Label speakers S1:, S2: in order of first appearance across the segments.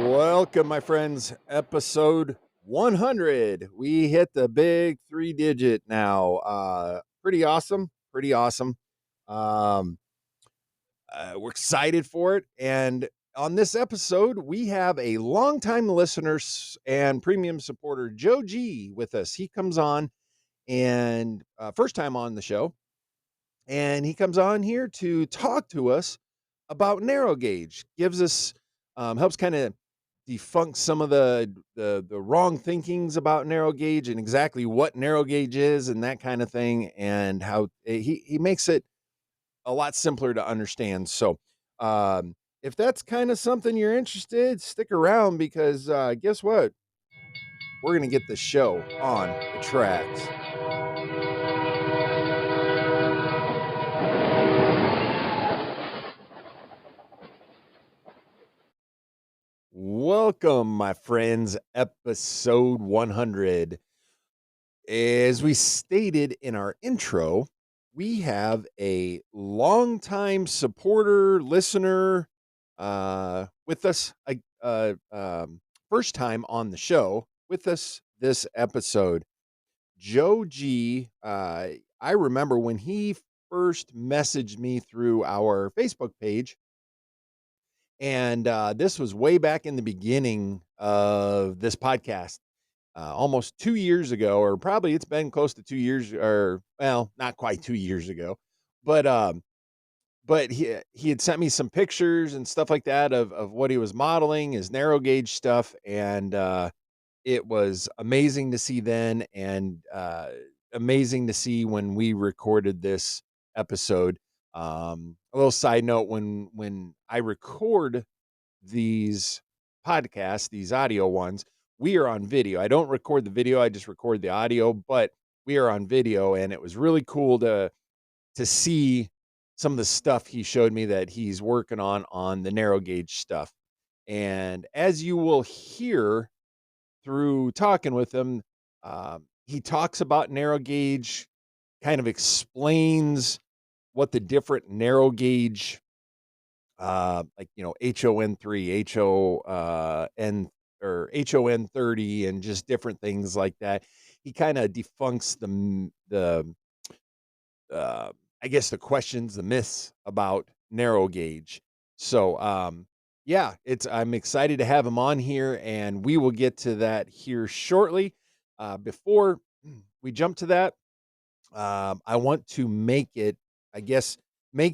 S1: Welcome, my friends. Episode 100. We hit the big 3-digit now. Pretty awesome. Pretty awesome. Um, we're excited for it. And on this episode, we have a longtime listener and premium supporter, Joe G, with us. He comes on and first time on the show. And he comes on here to talk to us about narrow gauge. Gives us helps kind of debunk some of the wrong thinkings about narrow gauge and exactly what narrow gauge is and that kind of thing, and how he makes it a lot simpler to understand. So if that's kind of something you're interested, stick around because guess what? We're gonna get the show on the tracks. Welcome, my friends, episode 100. As we stated in our intro, we have a longtime supporter, listener with us, first time on the show with us this episode. Joe G. I remember when he first messaged me through our Facebook page. And this was way back in the beginning of this podcast, almost 2 years ago, or probably it's been close to 2 years, or well, not quite 2 years ago. But he had sent me some pictures and stuff like that of what he was modeling, his narrow gauge stuff, and it was amazing to see then, and amazing to see when we recorded this episode. A little side note: when I record these podcasts, these audio ones, we are on video. I don't record the video; I just record the audio. But we are on video, and it was really cool to see some of the stuff he showed me that he's working on the narrow gauge stuff. And as you will hear through talking with him, he talks about narrow gauge, kind of explains what the different narrow gauge, like, HON3, HON or HON30, and just different things like that. He kind of defunks I guess the questions, the myths about narrow gauge. So yeah, I'm excited to have him on here, and we will get to that here shortly. Before we jump to that, I want to make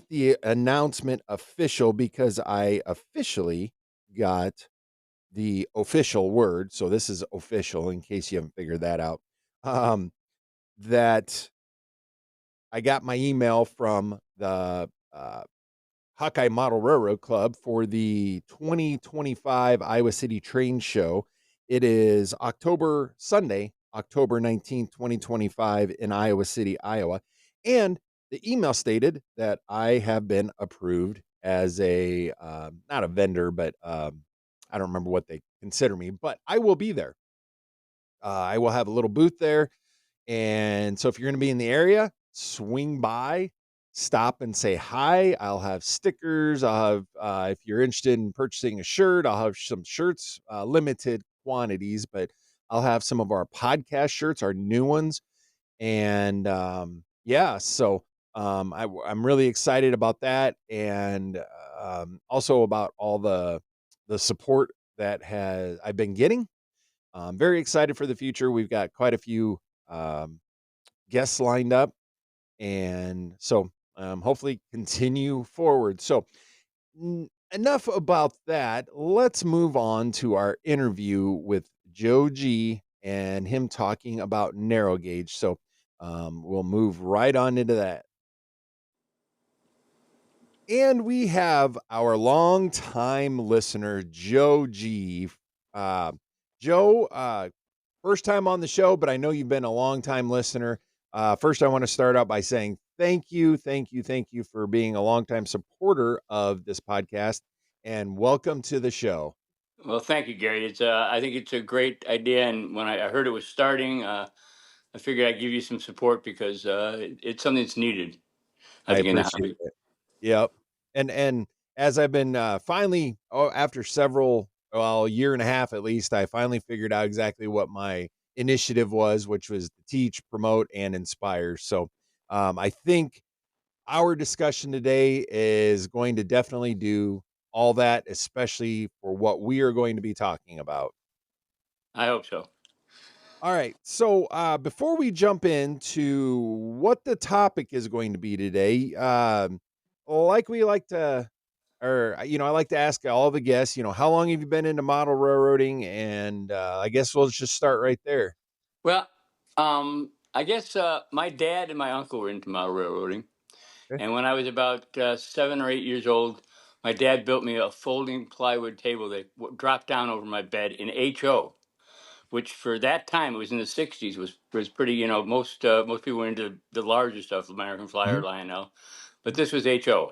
S1: the announcement official, because I officially got the official word. So this is official, in case you haven't figured that out. That I got my email from the Hawkeye Model Railroad Club for the 2025 Iowa City Train Show. It is Sunday, October 19th, 2025 in Iowa City, Iowa. And the email stated that I have been approved as not a vendor, but I don't remember what they consider me, but I will be there. I will have a little booth there. And so if you're going to be in the area, swing by, stop and say hi. I'll have stickers. I'll have, if you're interested in purchasing a shirt, I'll have some shirts, limited quantities, but I'll have some of our podcast shirts, our new ones. And yeah, so I'm really excited about that. And also about all the support that I've been getting. I'm very excited for the future. We've got quite a few guests lined up, and so hopefully continue forward. So enough about that. Let's move on to our interview with Joe G and him talking about narrow gauge. So we'll move right on into that. And we have our longtime listener, Joe G. Joe, first time on the show, but I know you've been a long time listener. First, I want to start out by saying thank you for being a longtime supporter of this podcast, and welcome to the show.
S2: Well, thank you, Gary. I think it's a great idea, and when I heard it was starting, I figured I'd give you some support because it's something that's needed, I
S1: I
S2: think, in the
S1: appreciate
S2: hobby.
S1: it. Yep. And as I've been, finally, after several, well, a year and a half at least, I finally figured out exactly what my initiative was, which was to teach, promote, and inspire. So, I think our discussion today is going to definitely do all that, especially for what we are going to be talking about.
S2: I hope so.
S1: All right. So, before we jump into what the topic is going to be today, like we like to, or I like to ask all the guests, how long have you been into model railroading? And I guess we'll just start right there.
S2: Well, I guess my dad and my uncle were into model railroading.
S1: Okay.
S2: And when I was about 7 or 8 years old, my dad built me a folding plywood table that dropped down over my bed in HO, which for that time, it was in the '60s, was pretty. Most people were into the larger stuff, American Flyer,
S1: Mhm.
S2: Lionel, but this was HO.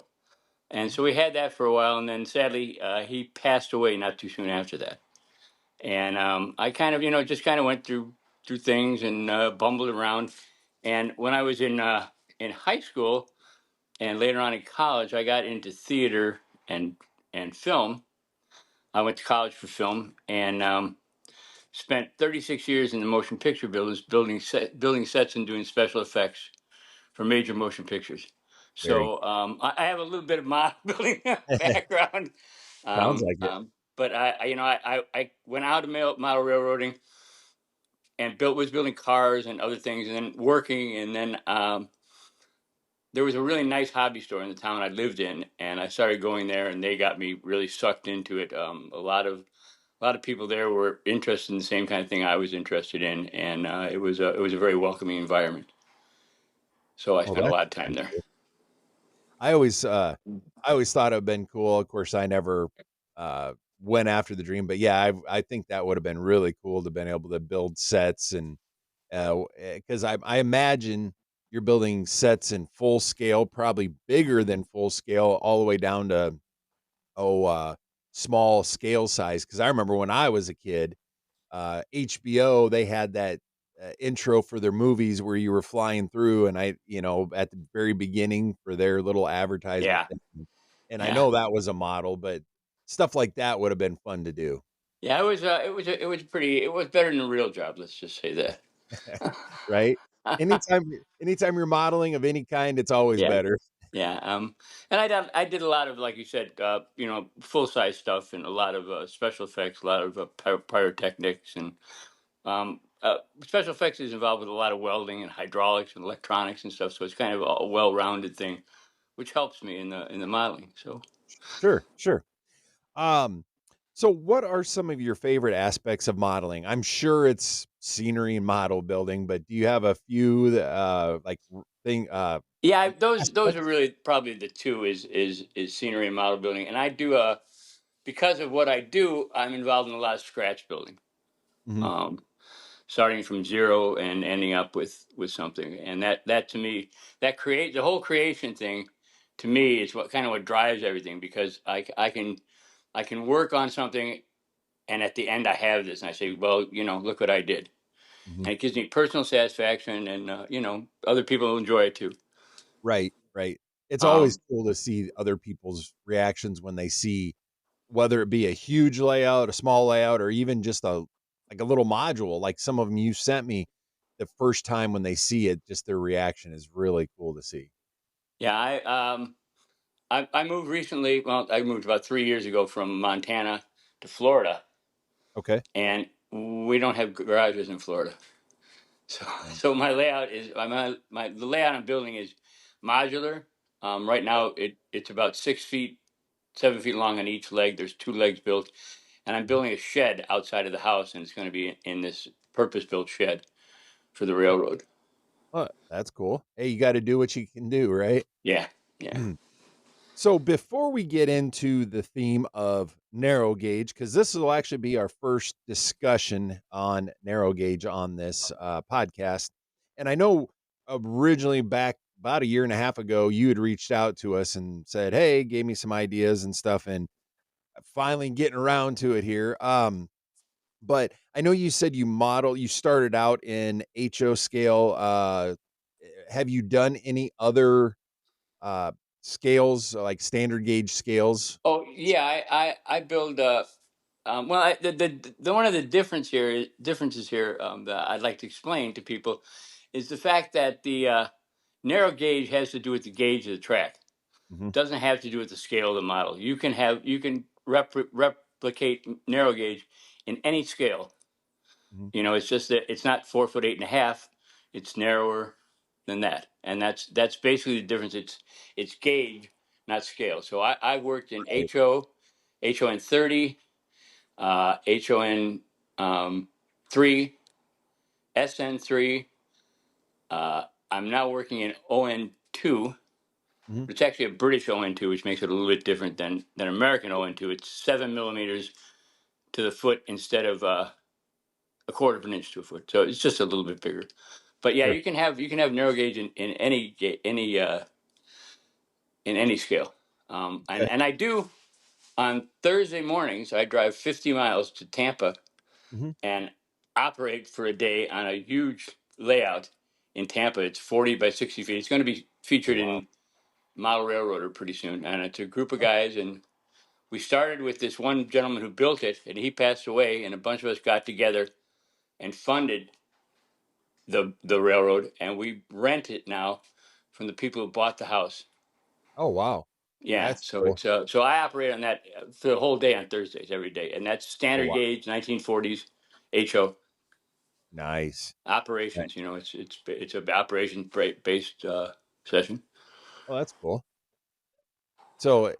S2: And so we had that for a while, and then sadly, he passed away not too soon after that. And I kind of, just kind of went through things and bumbled around. And when I was in high school and later on in college, I got into theater and and film. I went to college for film and spent 36 years in the motion picture business, building sets and doing special effects for major motion pictures.
S1: Very
S2: So I have a little bit of model building background,
S1: sounds
S2: um,
S1: like it.
S2: um, but I went out of model railroading and was building cars and other things, and then working, and then there was a really nice hobby store in the town I lived in, and I started going there, and they got me really sucked into it. A lot of people there were interested in the same kind of thing I was interested in, and it was a very welcoming environment. So I
S1: Well,
S2: spent a
S1: that's
S2: lot of time
S1: pretty
S2: there.
S1: cool. I always, I always thought it'd been cool. Of course, I never went after the dream, but yeah, I think that would have been really cool to been able to build sets and because I imagine you're building sets in full scale, probably bigger than full scale, all the way down to oh, small scale size. Because I remember when I was a kid, HBO they had that intro for their movies where you were flying through, and at the very beginning for their little advertisement
S2: Yeah,
S1: thing, and I
S2: yeah,
S1: know that was a model, but stuff like that would have been fun to do.
S2: yeah. It was pretty. It was better than a real job. Let's just say that.
S1: Right? Anytime you're modeling of any kind, it's always
S2: Yeah,
S1: better.
S2: yeah. And I did a lot of, like you said, full size stuff and a lot of special effects, a lot of pyrotechnics, and special effects is involved with a lot of welding and hydraulics and electronics and stuff. So it's kind of a well rounded thing, which helps me in the modeling. So
S1: Sure, sure. Um, so what are some of your favorite aspects of modeling? I'm sure it's scenery and model building, but do you have a few that, like thing
S2: yeah, those are
S1: aspects?
S2: really probably the two is scenery and model building, and I do because of what I do, I'm involved in a lot of scratch building.
S1: Mhm,
S2: Um, Starting from zero and ending up with something, and that to me, that create the whole creation thing, to me, is what drives everything, because I can work on something, and at the end I have this, and I say, well, look what I did,
S1: mhm.
S2: and it gives me personal satisfaction, and other people will enjoy it too.
S1: Right, right. It's always
S2: um
S1: cool to see other people's reactions when they see whether it be a huge layout, a small layout, or even just a little module, like some of them you sent me the first time when they see it, just their reaction is really cool to see.
S2: yeah, I moved recently. Well, I moved about 3 years ago from Montana to Florida,
S1: Okay.
S2: and we don't have garages in Florida. So,
S1: Um,
S2: so my layout is the layout I'm building is modular. Right now, it's about 6 feet, 7 feet long on each leg. There's two legs built, and I'm building a shed outside of the house, and it's going to be in this purpose-built shed for the railroad.
S1: that's cool. Hey, you gotta do what you can do, right?
S2: Yeah, yeah,
S1: So before we get into the theme of narrow gauge, because this will actually be our first discussion on narrow gauge on this podcast, and I know originally back about a year and a half ago, you had reached out to us and said, "Hey," gave me some ideas and stuff, and finally getting around to it here. but I know you said you started out in HO scale. Have you done any other uh, scales, like standard gauge scales?
S2: Oh yeah, I build. Well, the one of the differences here that I'd like to explain to people is the fact that the narrow gauge has to do with the gauge of the track.
S1: Mhm,
S2: Doesn't have to do with the scale of the model. You can replicate narrow gauge in any scale.
S1: mhm.
S2: You know, it's just that it's not 4 foot 8.5. It's narrower than that, and that's basically the difference. It's gauge, not scale. So I worked in
S1: Right.
S2: HON 30, HON 3, SN 3. I'm now working in ON 2.
S1: Mhm.
S2: It's actually a British ON 2, which makes it a little bit different than American ON 2. It's 7 millimeters to the foot instead of a quarter of an inch to a foot. So it's just a little bit bigger. But yeah,
S1: Sure.
S2: you can have narrow gauge in any scale.
S1: Okay.
S2: And I do on Thursday mornings. I drive 50 miles to Tampa
S1: Mhm.
S2: and operate for a day on a huge layout in Tampa. It's 40 by 60 feet. It's going to be
S1: Oh,
S2: featured
S1: wow.
S2: in Model Railroader pretty soon, and it's a group of
S1: Oh,
S2: guys. And we started with this one gentleman who built it, and he passed away, and a bunch of us got together and funded the railroad, and we rent it now from the people who bought the house.
S1: oh, wow.
S2: Yeah,
S1: That's
S2: so
S1: cool.
S2: it's so I operate on that for the whole day on Thursdays every day, and that's
S1: Oh,
S2: standard
S1: wow.
S2: gauge 1940s HO
S1: Nice. Ni
S2: operations. You know, it's a operation based session.
S1: Oh, that's cool. So,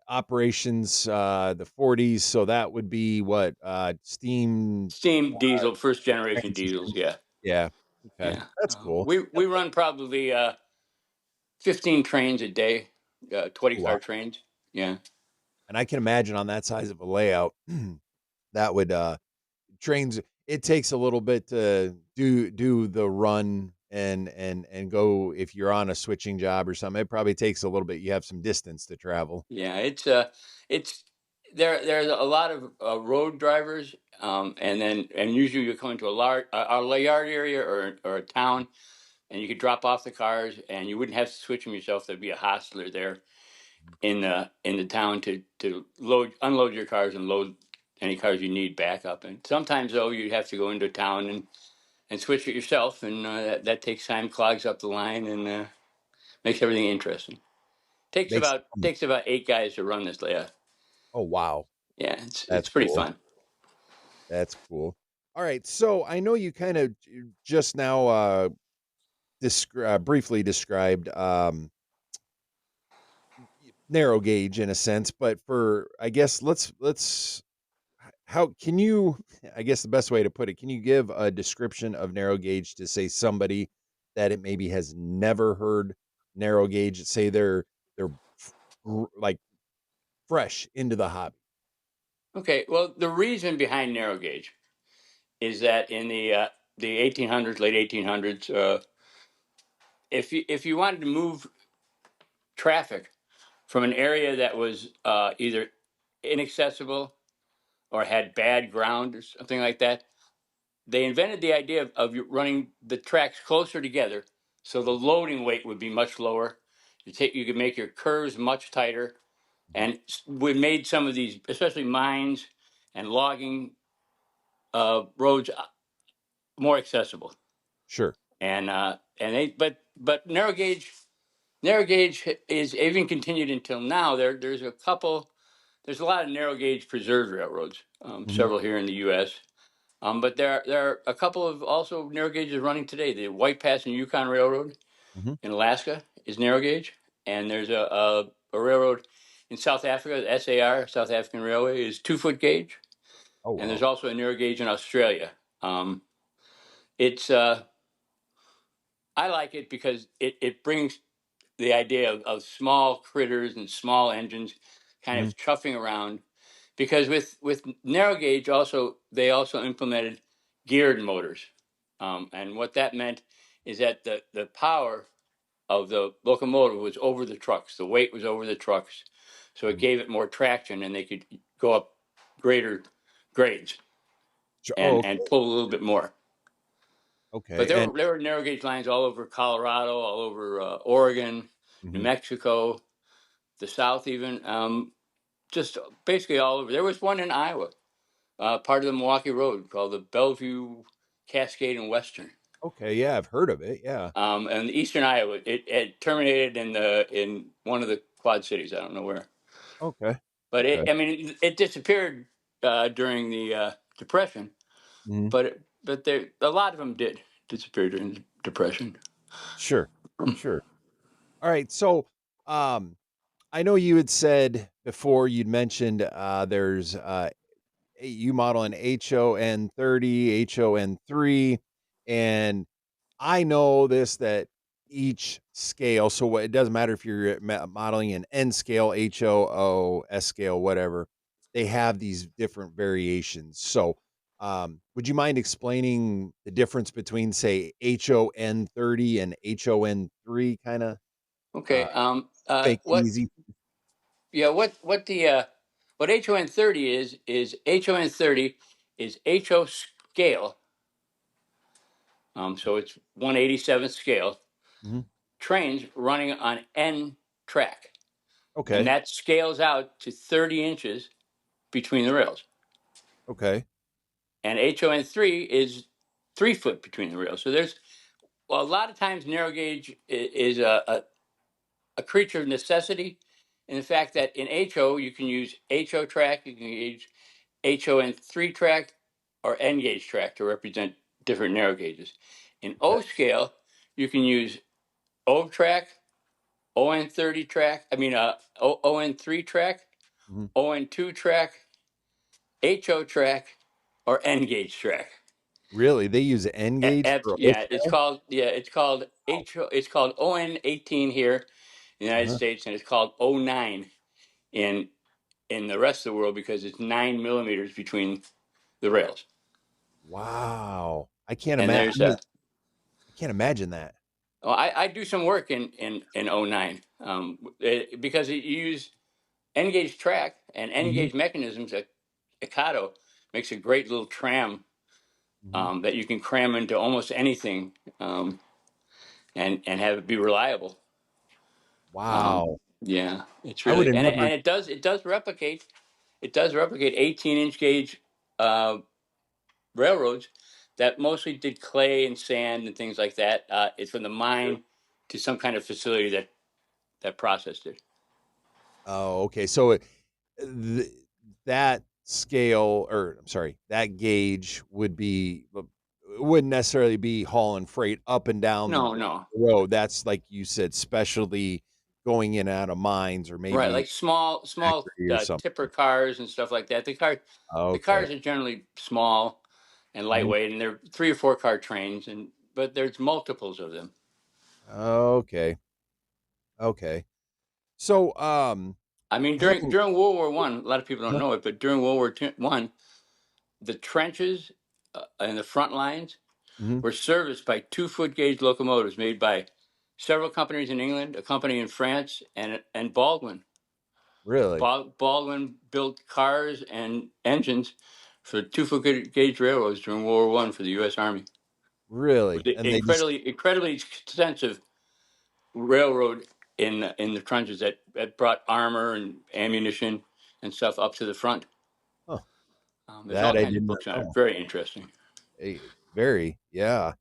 S1: operations, the 40s, so that would be what, steam
S2: Steam diesel, first generation
S1: trains and
S2: diesels.
S1: things?
S2: Yeah,
S1: Yeah. Okay.
S2: yeah.
S1: That's cool.
S2: We run probably 15 trains a day, 20
S1: Oh, wow.
S2: car trains. Yeah.
S1: And I can imagine on that size of a layout, that would, trains it takes a little bit to do the run and go if you're on a switching job or something, it probably takes a little bit. You have some distance to travel.
S2: Yeah, it's there's a lot of road drivers, and usually you're coming to a yard area or a town, and you could drop off the cars, and you wouldn't have to switch them yourself. There'd be a hostler there in the town to unload your cars and load any cars you need back up. And sometimes though you have to go into town and switch it yourself, and that takes time, clogs up the line, and makes everything interesting. Takes
S1: Makes
S2: about takes about 8 guys to run this layout.
S1: Oh, wow.
S2: Yeah, it's
S1: That's
S2: pretty
S1: cool.
S2: fun.
S1: That's cool. All right, so I know you kind of just now briefly described narrow gauge in a sense, but for I guess let's how can you I guess the best way to put it, can you give a description of narrow gauge to say somebody that it maybe has never heard narrow gauge, say they're like fresh into the hobby?
S2: Okay, well, the reason behind narrow gauge is that in the 1800s, late 1800s, if you wanted to move traffic from an area that was either inaccessible or had bad ground or something like that, they invented the idea of running the tracks closer together, so the loading weight would be much lower. You could make your curves much tighter,
S1: Mhm.
S2: and we made some of these, especially mines and logging roads, more accessible.
S1: Sure.
S2: And they but narrow gauge is even continued until now. There's a lot of narrow gauge preserved railroads,
S1: Mhm.
S2: several here in the U.S. But there are a couple of also narrow gauges running today. The White Pass and Yukon Railroad
S1: Mhm.
S2: in Alaska is narrow gauge, and there's a railroad in South Africa, the SAR, South African Railway, is 2 foot gauge,
S1: Oh,
S2: and there's
S1: wow.
S2: also a narrow gauge in Australia. It's I like it because it brings the idea of small critters and small engines kind
S1: Mhm.
S2: of chuffing around, because with narrow gauge also they also implemented geared motors, and what that meant is that the power of the locomotive was over the trucks, the weight was over the trucks, so it
S1: Mhm.
S2: gave it more traction and they could go up greater grades.
S1: Oh,
S2: and pull a little bit more. But
S1: okay.
S2: there were narrow gauge lines all over Colorado, all over Oregon, New
S1: Mhm.
S2: Mexico, the South, even just basically all over. There was one in Iowa, part of the Milwaukee Road called the Bellevue Cascade and Western.
S1: Okay, yeah, I've heard of it. Yeah.
S2: And Eastern Iowa, it terminated in one of the Quad Cities. I don't know where,
S1: Okay.
S2: but
S1: Okay.
S2: I mean, it disappeared during the Depression.
S1: Mhm.
S2: But a lot of them did disappear during the Depression.
S1: Sure. Sure. All right. So, um, I know you had said before you'd mentioned there's you model an HON30, HON3, and I know this that each scale, so it doesn't matter if you're modeling an N scale, HOO, S scale, whatever, they have these different variations. So, would you mind explaining the difference between, say, HON30 and HON3, kind of uh,
S2: Okay.
S1: make it easy?
S2: Yeah. What HON30 is HON30 is HO scale. So it's 187th scale
S1: Mhm.
S2: trains running on N track, and
S1: Okay.
S2: that scales out to 30 inches between the rails.
S1: Okay.
S2: And HON3 is 3 foot between the rails. So there's well, a lot of times narrow gauge is a creature of necessity, in the fact that in HO you can use HO track, you can use HON3 track, or N gauge track to represent different narrow gauges. In
S1: Okay.
S2: O scale, you can use O track, ON30 track, ON3 track,
S1: Mhm.
S2: ON2 track, HO track, or N gauge track.
S1: Really? They use N gauge for O scale?
S2: It's called HO. It's called ON18 here in the United
S1: Uh-huh.
S2: States, and it's called O9 in in the rest of the world because it's 9 millimeters between the rails.
S1: Wow. I can't
S2: And
S1: imagine.
S2: there's a
S1: I can't imagine that.
S2: oh, I do some work in O9 because you use N gauge track and N
S1: Mhm.
S2: gauge mechanisms. Ikato makes a great little tram
S1: Mhm.
S2: that you can cram into almost anything and have it be reliable.
S1: Wow.
S2: Yeah, it's
S1: I would
S2: really
S1: have never.
S2: and it does replicate 18-inch gauge uh, railroads that mostly did clay and sand and things like that. It's from the mine to some kind of facility that processed it.
S1: Oh, okay. So th that scale, or I'm sorry, that gauge would be wouldn't necessarily be hauling freight up and down
S2: No,
S1: the
S2: no,
S1: road. That's like you said, specialty going in and out of mines or
S2: right,
S1: maybe
S2: like small
S1: factory or
S2: tipper
S1: something.
S2: cars and stuff like that. The
S1: Okay.
S2: cars are generally small and
S1: Mhm.
S2: lightweight, and they're 3 or 4 car trains, and but there's multiples of them.
S1: Okay. Okay. So,
S2: I mean,
S1: having
S2: during World War One, a lot of people don't
S1: uh,
S2: know it, but during World War One, the trenches and the front lines
S1: mhm,
S2: were serviced by 2 foot gauge locomotives made by several companies in England, a company in France, and Baldwin.
S1: really?
S2: Baldwin built cars and engines for 2 foot gauge railroads during World War One for the U.S. Army. With
S1: Really?
S2: the
S1: And they just
S2: incredibly extensive railroad in the trenches that brought armor and ammunition and stuff up to the front.
S1: huh,
S2: There's all
S1: that I
S2: kinds
S1: did
S2: of
S1: not
S2: books on it.
S1: know.
S2: Very interesting.
S1: Very, yeah.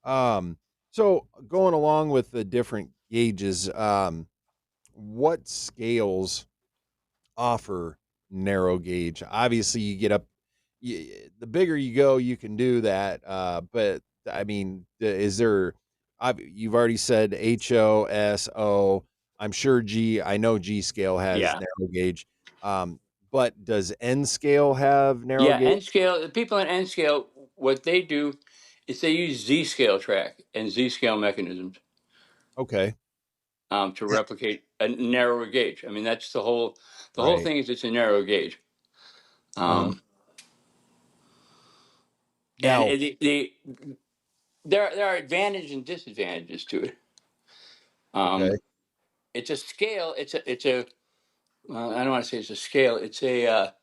S1: Um, so going along with the different gauges, what scales offer narrow gauge? Obviously, you get up, the bigger you go, you can do that. But I mean, is there? You've already said HOSO. I'm sure G. I know G scale has
S2: Yeah.
S1: narrow gauge. Um, but does N scale have narrow
S2: Yeah,
S1: gauge?
S2: N scale. The people in N scale, what they do is they use Z scale track and Z scale mechanisms
S1: Okay,
S2: to replicate a narrower gauge. I mean, that's the whole
S1: right.
S2: thing is it's a narrow gauge.
S1: Uh-huh.
S2: Um, and
S1: Now,
S2: there are advantages and disadvantages to it.
S1: okay,
S2: It's a scale. I don't want to say it's a scale. It's a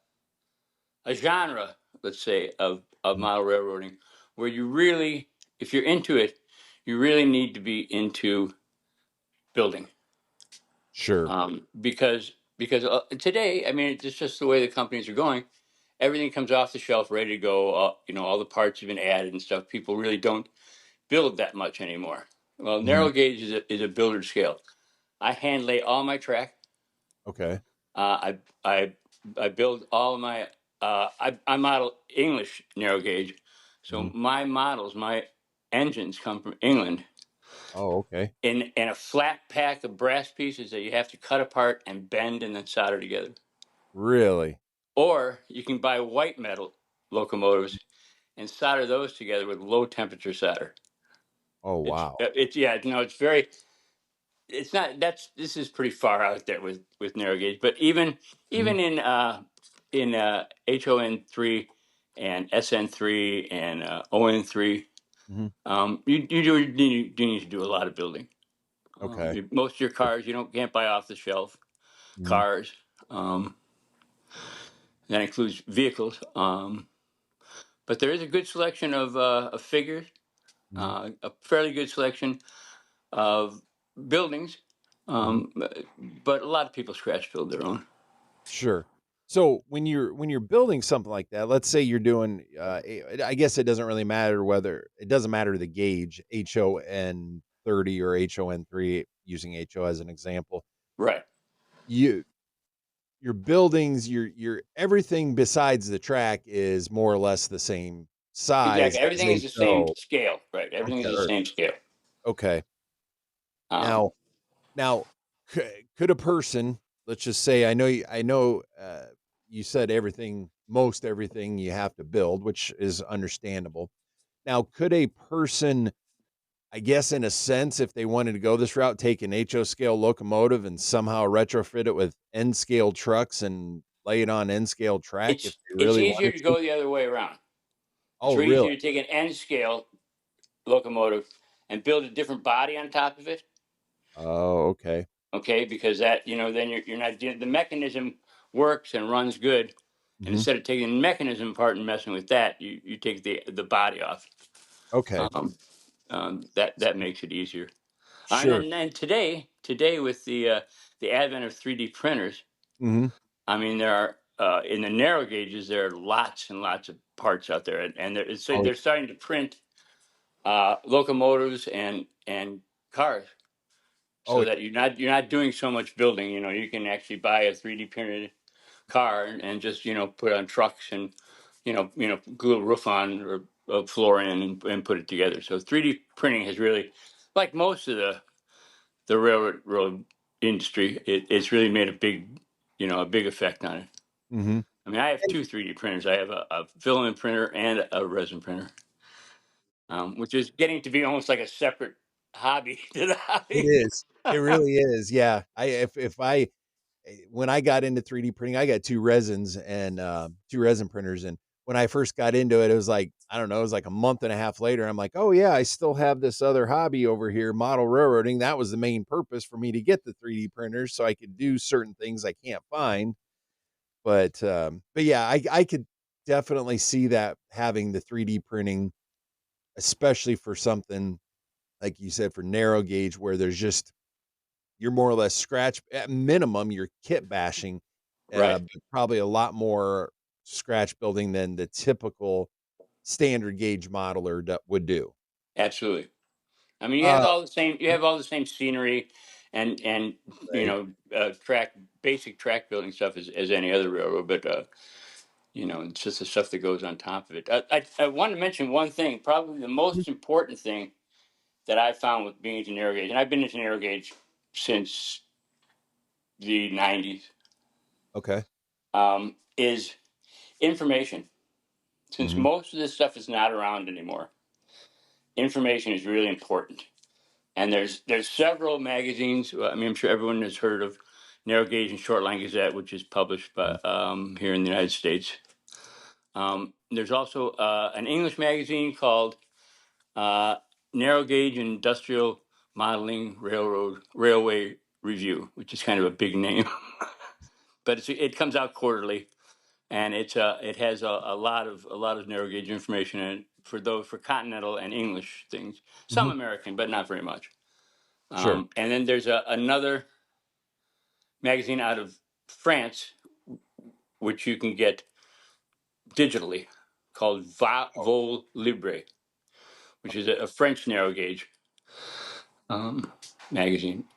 S2: genre let's say, of model railroading, where you really, if you're into it, you really need to be into building.
S1: Sure.
S2: Because today, I mean, it's just the way the companies are going. Everything comes off the shelf, ready to go. All the parts have been added and stuff. People really don't build that much anymore. Well,
S1: Mhm.
S2: narrow gauge is a builder scale. I hand lay all my track.
S1: Okay.
S2: I build all of my. I model English narrow gauge, so
S1: Mhm.
S2: my models, my engines come from England
S1: Oh, okay.
S2: in a flat pack of brass pieces that you have to cut apart and bend and then solder together.
S1: Really?
S2: Or you can buy white metal locomotives and solder those together with low temperature solder.
S1: Oh,
S2: It's
S1: wow.
S2: it's yeah, no, it's very. It's not. This is pretty far out there with narrow gauge, but even
S1: Mhm.
S2: even in HON3 and SN3 and ON3,
S1: Mhm.
S2: you need to do a lot of building.
S1: Okay.
S2: Most of your cars you can't buy off the shelf
S1: Mhm.
S2: cars. Um, that includes vehicles. But there is a good selection of figures,
S1: Mhm.
S2: a fairly good selection of buildings.
S1: Mhm.
S2: Um, but a lot of people scratch build their own.
S1: Sure. So when you're building something like that, let's say you're doing, I guess it doesn't really matter whether it doesn't matter the gauge, HON30 or HON3, using HO as an example.
S2: Right.
S1: You your buildings, your everything besides the track is more or less the same size
S2: Exactly.
S1: as
S2: Everything is the same
S1: HO.
S2: scale. Right. Everything is
S1: Okay.
S2: the same scale.
S1: Okay.
S2: Um,
S1: Now Now, could a person, let's just say, I know, you said most everything you have to build, which is understandable. Now, could a person, I guess, in a sense, if they wanted to go this route, take an HO scale locomotive and somehow retrofit it with N scale trucks and lay it on N scale track if they
S2: it's
S1: really
S2: easier
S1: wanted
S2: to
S1: to?
S2: go the other way around. It's
S1: Oh,
S2: very
S1: really?
S2: easier to take an N scale locomotive and build a different body on top of it.
S1: Oh, okay.
S2: Okay, because that then you're not the mechanism works and runs good. And
S1: Hmm.
S2: instead of taking the mechanism apart and messing with that, you take the body off.
S1: Okay.
S2: Um, that makes it easier. And
S1: Sure.
S2: then today with the advent of 3D printers,
S1: Hmm.
S2: I mean there are in the narrow gauges there are lots and lots of parts out there, and so
S1: Oh,
S2: they're starting to print locomotives and cars,
S1: oh,
S2: so that you're not doing so much building. You can actually buy a 3D printed car and just put on trucks and glue a roof on or a floor in and put it together. So 3D printing has really, like most of the railroad industry, it's really made a big effect on it.
S1: hmm.
S2: I mean, I have two 3D printers. I have a filament printer and a resin printer, which is getting to be almost like a separate hobby to the
S1: It
S2: hobby.
S1: is. It really is. Yeah. If I when I got into 3D printing, I got 2 resins and, 2 resin printers, and when I first got into it, it was like, I don't know, it was like a month and a half later, I'm like, "Oh, yeah, I still have this other hobby over here, model railroading." That was the main purpose for me to get the 3D printers so I could do certain things I can't find, but yeah, I could definitely see that having the 3D printing, especially for something, like you said, for narrow gauge where there's just you're more or less scratch at minimum, you're kit bashing,
S2: Right.
S1: but probably a lot more scratch building than the typical standard gauge modeler would do.
S2: Absolutely. I mean,
S1: Uh,
S2: you have all the same scenery and
S1: right.
S2: basic track building stuff as any other railroad, but it's just the stuff that goes on top of it. I want to mention one thing, probably the
S1: Mhm.
S2: most important thing that I found with being into narrow gauge, and I've been into narrow gauge since the '90s,
S1: Okay.
S2: is information. Since
S1: Mhm.
S2: most of this stuff is not around anymore, information is really important. And there's several magazines. I mean, I'm sure everyone has heard of Narrow Gauge and Short Line Gazette, which is published by
S1: Mhm.
S2: here in the United States. There's also an English magazine called uh, Narrow Gauge Industrial Modeling Railway Review, which is kind of a big name, but it comes out quarterly. and it has a lot of narrow gauge information in it for continental and English things. Some
S1: Mhm.
S2: American, but not very much.
S1: Sure.
S2: And then there's another magazine out of France, which you can get digitally, called
S1: Oh.
S2: Vol Libre, which is a French narrow gauge um, magazine.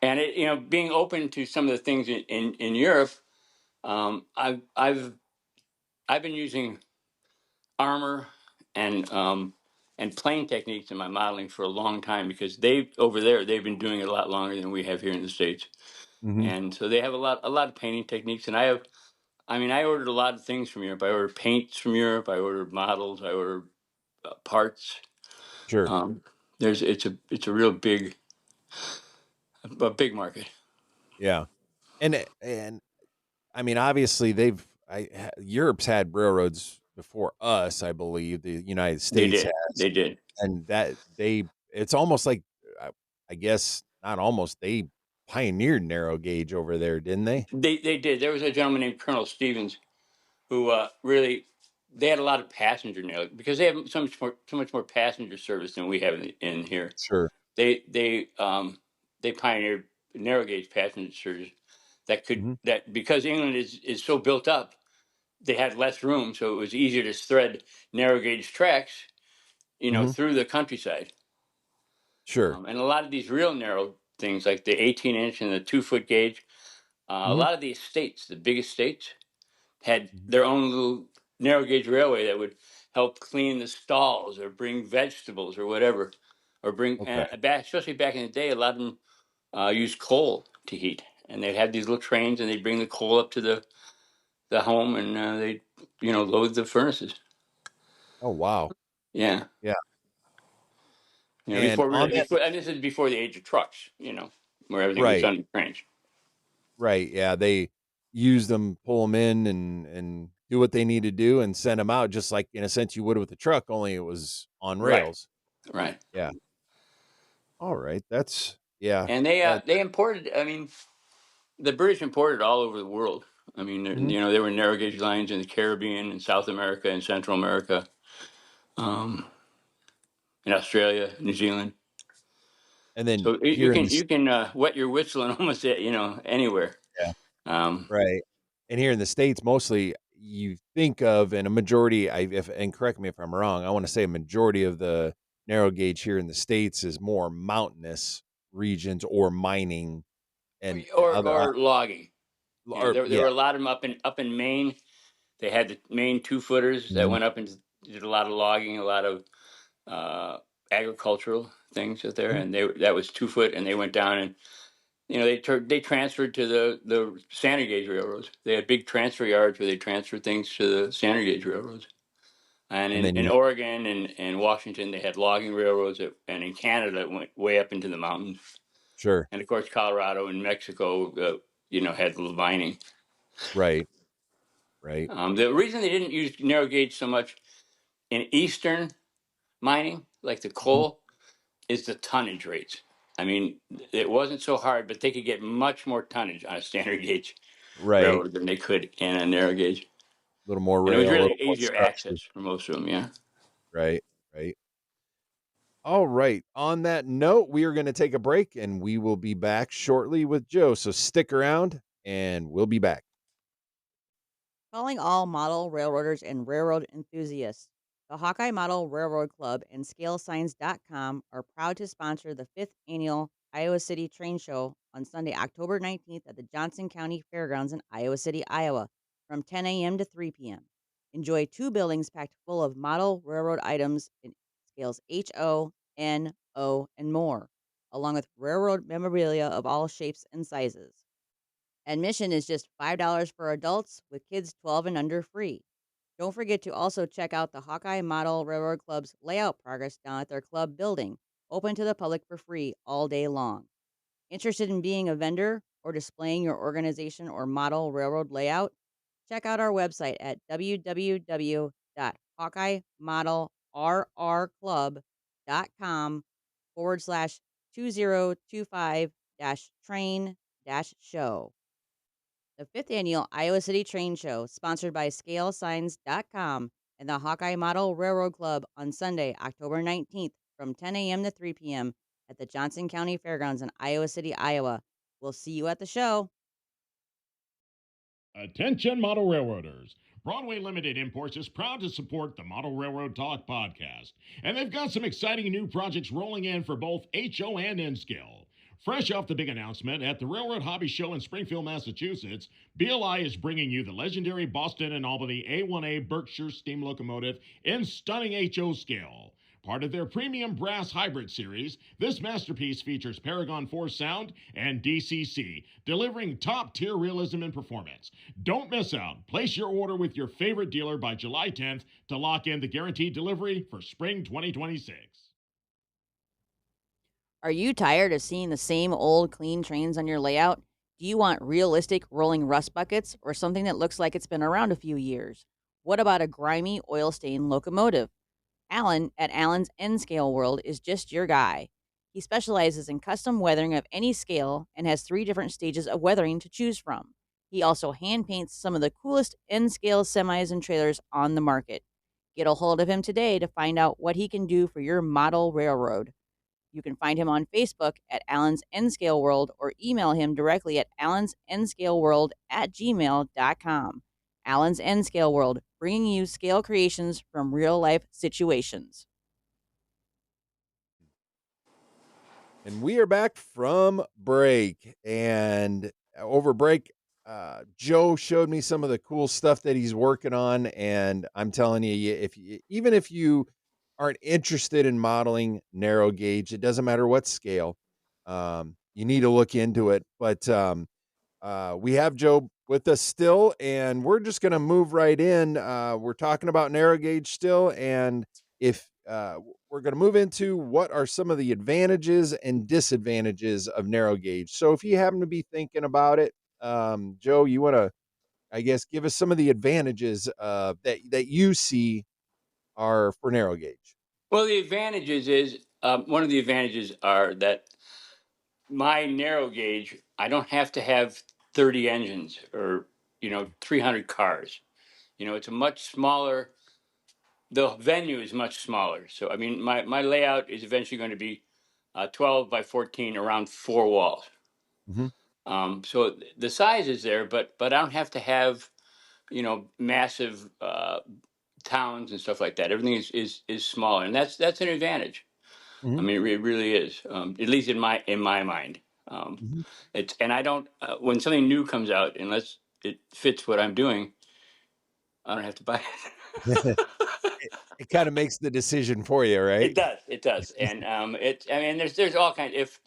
S2: And being open to some of the things in Europe, I've been using armor and plane techniques in my modeling for a long time, because they over there they've been doing it a lot longer than we have here in the States,
S1: Mhm.
S2: and so they have a lot of painting techniques. And I ordered a lot of things from Europe. I ordered paints from Europe. I ordered models. I ordered parts.
S1: Sure.
S2: Um, it's a real big market.
S1: Yeah. And I mean, obviously, Europe's had railroads before us, I believe. The United
S2: They
S1: States
S2: did.
S1: has,
S2: They did.
S1: and it's almost like, I, I guess not almost, they pioneered narrow gauge over there, didn't they?
S2: They did. There was a gentleman named Colonel Stevens who really they had a lot of passenger now, because they have so much more passenger service than we have in here.
S1: Sure.
S2: They pioneered narrow gauge passenger service
S1: Hmm.
S2: that because England is so built up, they had less room, so it was easier to thread narrow gauge tracks,
S1: Hmm.
S2: through the countryside.
S1: Sure.
S2: And a lot of these real narrow things, like the 18-inch and the 2-foot gauge, a
S1: Hmm.
S2: lot of the estates, the big estates, had
S1: Hmm.
S2: their own little narrow gauge railway that would help clean the stalls or bring vegetables or whatever, or bring
S1: Okay.
S2: back, especially back in the day, a lot of them used coal to heat, and they'd have these little trains, and they'd bring the coal up to the home, and they'd load the furnaces.
S1: Oh, wow.
S2: Yeah,
S1: Yeah. And
S2: before
S1: on
S2: really
S1: that,
S2: before, and this is before the age of trucks, where everything was
S1: right,
S2: done in trains.
S1: right. Yeah. They use them, pull them in, and do what they need to do and send them out, just like in a sense you would with a truck, only it was on
S2: Right,
S1: rails.
S2: right.
S1: Yeah. All right. Yeah.
S2: And they
S1: That,
S2: they imported. I mean, the British imported all over the world. I mean,
S1: mhm.
S2: there were narrow gauge lines in the Caribbean and South America and Central America, um, in Australia, New Zealand.
S1: And then
S2: So you
S1: here in
S2: can
S1: this,
S2: you can wet your whistle and almost anywhere.
S1: yeah,
S2: Um,
S1: right. And here in the States, mostly you think of, and a majority, and correct me if I'm wrong, I want to say a majority of the narrow gauge here in the States is more mountainous regions or mining and
S2: or
S1: other,
S2: or logging. There
S1: yeah.
S2: were a lot of them up in Maine. They had the Maine 2-footers that
S1: Mhm.
S2: went up and did a lot of logging, a lot of uh, agricultural things out there,
S1: Mhm.
S2: and that was 2 foot, and they went down, and they transferred to the standard gauge railroads. They had big transfer yards where they transferred things to the standard gauge railroads. And
S1: And
S2: in,
S1: then
S2: in
S1: you,
S2: Oregon and Washington, they had logging railroads, and in Canada, it went way up into the mountains.
S1: sure.
S2: And of course, Colorado and Mexico, had the mining.
S1: Right. Right.
S2: The reason they didn't use narrow gauge so much in eastern mining, like the
S1: Mhm.
S2: coal, is the tonnage rates. I mean, it wasn't so hard, but they could get much more tonnage on a standard gauge
S1: Right.
S2: railroad than they could in a narrow gauge.
S1: A little more
S2: And it was
S1: rail, a
S2: really
S1: little more
S2: easier
S1: structure.
S2: access for most of them, yeah.
S1: Right. Right. All right. On that note, we are going to take a break and we will be back shortly with Joe. So stick around and we'll be back.
S3: Calling all model railroaders and railroad enthusiasts. The Hawkeye Model Railroad Club and ScaleSigns.com are proud to sponsor the 5th annual Iowa City Train Show on Sunday, October 19th at the Johnson County Fairgrounds in Iowa City, Iowa, from 10 a.m. to 3 p.m. Enjoy two buildings packed full of model railroad items in scales HO, NO, and more, along with railroad memorabilia of all shapes and sizes. Admission is just $5 for adults, with kids 12 and under free. Don't forget to also check out the Hawkeye Model Railroad Club's layout progress down at their club building, open to the public for free all day long. Interested in being a vendor or displaying your organization or model railroad layout? Check out our website at www.hawkeyemodelrrclub.com/2025 train show. The 5th annual Iowa City Train Show, sponsored by ScaleSigns.com and the Hawkeye Model Railroad Club on Sunday, October 19th from 10 a.m. to 3 p.m. at the Johnson County Fairgrounds in Iowa City, Iowa. We'll see you at the show.
S4: Attention, model railroaders. Broadway Limited Imports is proud to support the Model Railroad Talk podcast, and they've got some exciting new projects rolling in for both HO and N-Scale. Fresh off the big announcement at the Railroad Hobby Show in Springfield, Massachusetts, BLI is bringing you the legendary Boston and Albany A1A Berkshire steam locomotive in stunning HO scale. Part of their premium brass hybrid series, this masterpiece features Paragon 4 sound and DCC, delivering top-tier realism and performance. Don't miss out. Place your order with your favorite dealer by July 10th to lock in the guaranteed delivery for spring 2026.
S3: Are you tired of seeing the same old clean trains on your layout? Do you want realistic rolling rust buckets or something that looks like it's been around a few years? What about a grimy oil stained locomotive? Alan at Alan's N-Scale World is just your guy. He specializes in custom weathering of any scale and has 3 different stages of weathering to choose from. He also hand paints some of the coolest N-Scale semis and trailers on the market. Get a hold of him today to find out what he can do for your model railroad. You can find him on Facebook at Alan's N-Scale World or email him directly at allansnscaleworld@gmail.com. Alan's N-Scale World, bringing you scale creations from real-life situations.
S1: And we are back from break. And over break, Joe showed me some of the cool stuff that he's working on. And I'm telling you, even if you aren't interested in modeling narrow gauge, it doesn't matter what scale, you need to look into it. But we have Joe with us still, and we're just going to move right in. We're talking about narrow gauge still, and if we're going to move into what are some of the advantages and disadvantages of narrow gauge. So if you happen to be thinking about it, Joe, you want to, I guess, give us some of the advantages that you see are for narrow gauge.
S2: Well, the advantages is one of the advantages are that my narrow gauge, I don't have to have 30 engines or 300 cars. It's a much smaller. The venue is much smaller. So I mean, my layout is eventually going to be 12 by 14 around 4 walls.
S1: Mm-hmm.
S2: So the size is there, but I don't have to have massive towns and stuff like that. Everything is smaller, and that's an advantage.
S1: Mm-hmm.
S2: I mean, it really is. At least in my mind,
S1: Mm-hmm.
S2: it's and I don't when something new comes out, unless it fits what I'm doing, I don't have to buy it.
S1: It kind of makes the decision for you, right?
S2: It does, and I mean, there's all kinds. If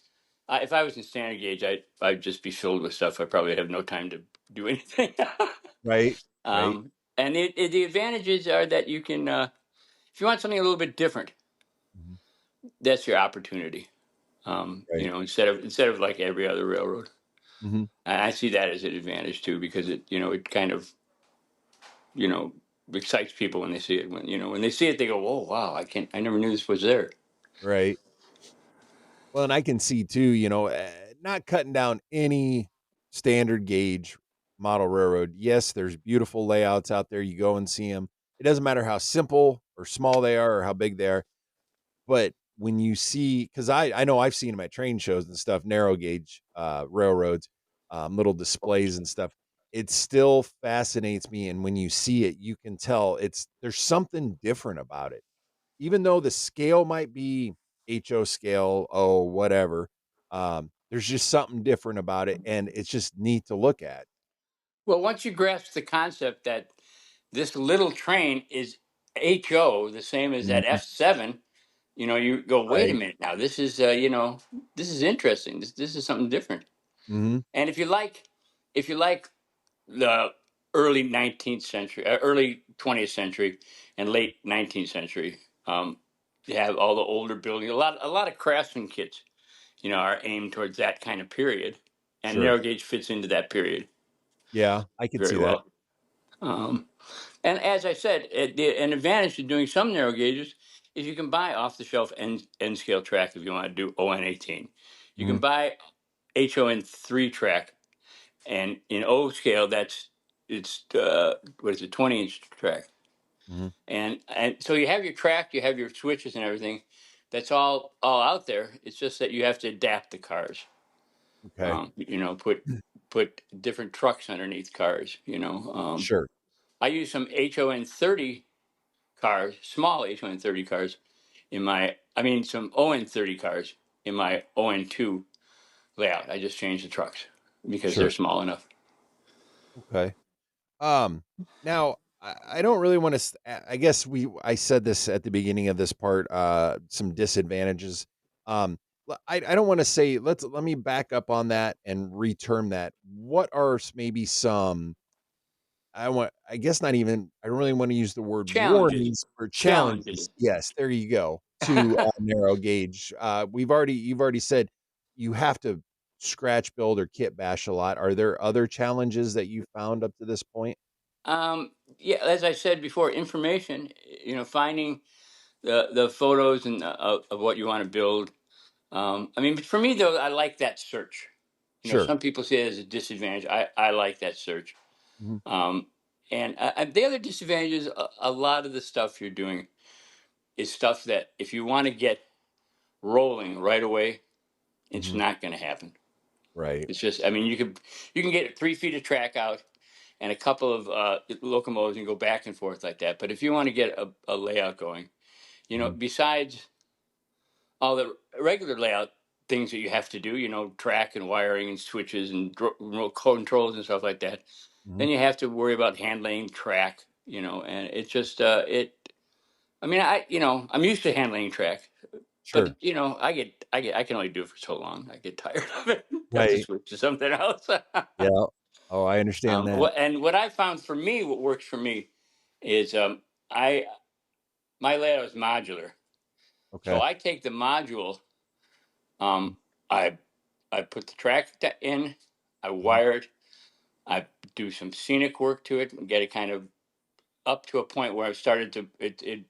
S2: I was in standard gauge, I'd just be filled with stuff. I probably have no time to do anything.
S1: Right. Right.
S2: And the advantages are that you can, if you want something a little bit different,
S1: Mhm.
S2: that's your opportunity.
S1: Right.
S2: Instead of like every other railroad,
S1: Mhm.
S2: and I see that as an advantage too, because it kind of you know excites people when they see it. When they see it, they go, "Whoa, wow! I never knew this was there."
S1: Right. Well, and I can see too, not cutting down any standard gauge model railroad. Yes, there's beautiful layouts out there. You go and see them. It doesn't matter how simple or small they are or how big they are. But when you see, because I know I've seen them at train shows and stuff, narrow gauge railroads, little displays and stuff. It still fascinates me. And when you see it, you can tell there's something different about it, even though the scale might be HO scale, oh, whatever, there's just something different about it, and it's just neat to look at.
S2: Well, once you grasp the concept that this little train is HO, the same as that
S1: Mhm.
S2: F7, you go, wait a
S1: Right.
S2: minute now, this is this is interesting. This is something different.
S1: Mhm.
S2: And if you like the early 19th century, early 20th century, and late 19th century, you have all the older buildings. A lot of craftsman kits, are aimed towards that kind of period, and
S1: Sure.
S2: narrow gauge fits into that period
S1: Yeah, I could
S2: very
S1: see that.
S2: well. Um, and as I said, an advantage to doing some narrow gauges is you can buy off the shelf N scale track if you want to do ON18. You can
S1: Mhm.
S2: buy HON 3 track And in O scale, it's 20-inch track.
S1: Mm-hmm.
S2: And so you have your track, you have your switches and everything. That's all out there. It's just that you have to adapt the cars.
S1: Okay.
S2: Put different trucks underneath cars.
S1: Sure.
S2: I use some HON 30 cars, small HON 30 cars some ON 30 cars in my ON2 layout. I just changed the trucks because they're
S1: Sure.
S2: small enough.
S1: Okay. Um, Now I don't really want to. I guess I said this at the beginning of this part. Some disadvantages. I don't want to say. Let me back up on that and reterm that. What are maybe some? I guess not even. I don't really want to use the word
S2: Challenges.
S1: warnings or
S2: Challenges.
S1: challenges. Yes, there you go. To narrow gauge. You've already said you have to scratch build or kit bash a lot. Are there other challenges that you found up to this point?
S2: Yeah, as I said before, information. Finding the photos and of what you want to build. For me though, I like that search.
S1: Sure.
S2: Some people say it as a disadvantage. I like that search.
S1: Mhm,
S2: Um, and the other disadvantage is a lot of the stuff you're doing is stuff that if you want to get rolling right away, it's
S1: mhm.
S2: not going to happen.
S1: Right.
S2: It's just, you can get 3 feet of track out and a couple of locomotives and go back and forth like that. But if you want to get a layout going,
S1: Mhm,
S2: besides all the regular layout things that you have to do, track and wiring and switches and remote controls and stuff like that,
S1: mhm.
S2: then you have to worry about handling track, and it's just, I'm used to handling track, but
S1: Sure.
S2: I can only do it for so long. I get tired of it. Have to
S1: Right.
S2: switch to something else.
S1: Yeah. Oh, I understand that.
S2: What I found for me, what works for me, is I my layout is modular, so
S1: Okay.
S2: I take the module,
S1: Mhm,
S2: I put the track in, I
S1: mhm,
S2: wire it, I do some scenic work to it, and get it kind of up to a point where I've started to.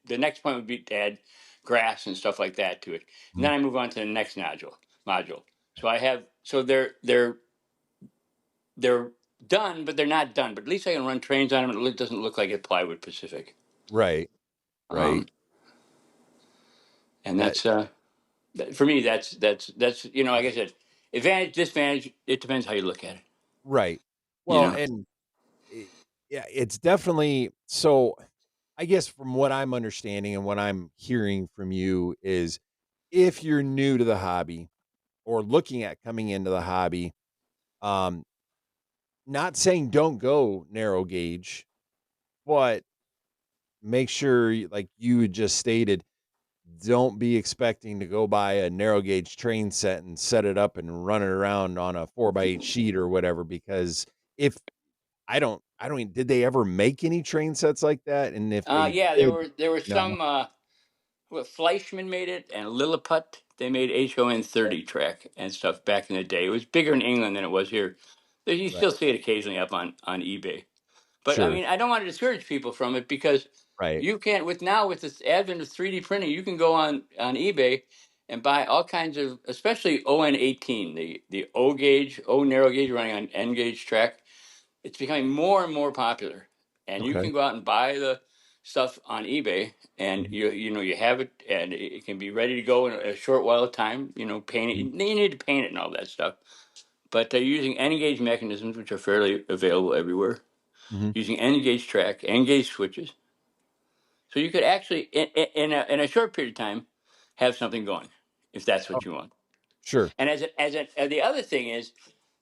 S2: The next point would be to add grass and stuff like that to it, and
S1: mhm.
S2: then I move on to the next module. So they're done, but they're not done. But at least I can run trains on them. And it doesn't look like a plywood Pacific.
S1: Right. Right.
S2: Um, and
S1: That
S2: for me, that's like I said, advantage, disadvantage. It depends how you look at it.
S1: right.
S2: You
S1: Well,
S2: know.
S1: and yeah, it's definitely so I guess from what I'm understanding and what I'm hearing from you is if you're new to the hobby or looking at coming into the hobby, um, not saying don't go narrow gauge, but make sure, like you had just stated, don't be expecting to go buy a narrow gauge train set and set it up and run it around on a 4x8 sheet or whatever. Because if I don't even, did they ever make any train sets like that? And if they
S2: Yeah, there
S1: did,
S2: were
S1: no,
S2: some. Fleischmann made it, and Lilliput. They made HON 30 track and stuff back in the day. It was bigger in England than it was here. You
S1: right,
S2: still see it occasionally up on eBay. But
S1: sure,
S2: I don't want to discourage people from it because
S1: right,
S2: you can with this advent of 3D printing, you can go on eBay and buy all kinds of, especially ON 18, the O narrow gauge running on N gauge track. It's becoming more and more popular, and you
S1: okay,
S2: can go out and buy the stuff on eBay, and
S1: mhm,
S2: you have it, and it can be ready to go in a short while of time. Paint it.
S1: mhm,
S2: You need to paint it and all that stuff. But they're using N gauge mechanisms, which are fairly available everywhere.
S1: mhm.
S2: Using N gauge track, N gauge switches, so you could actually, in a short period of time, have something going, if that's
S1: Oh,
S2: what you want.
S1: sure,
S2: And the other thing is,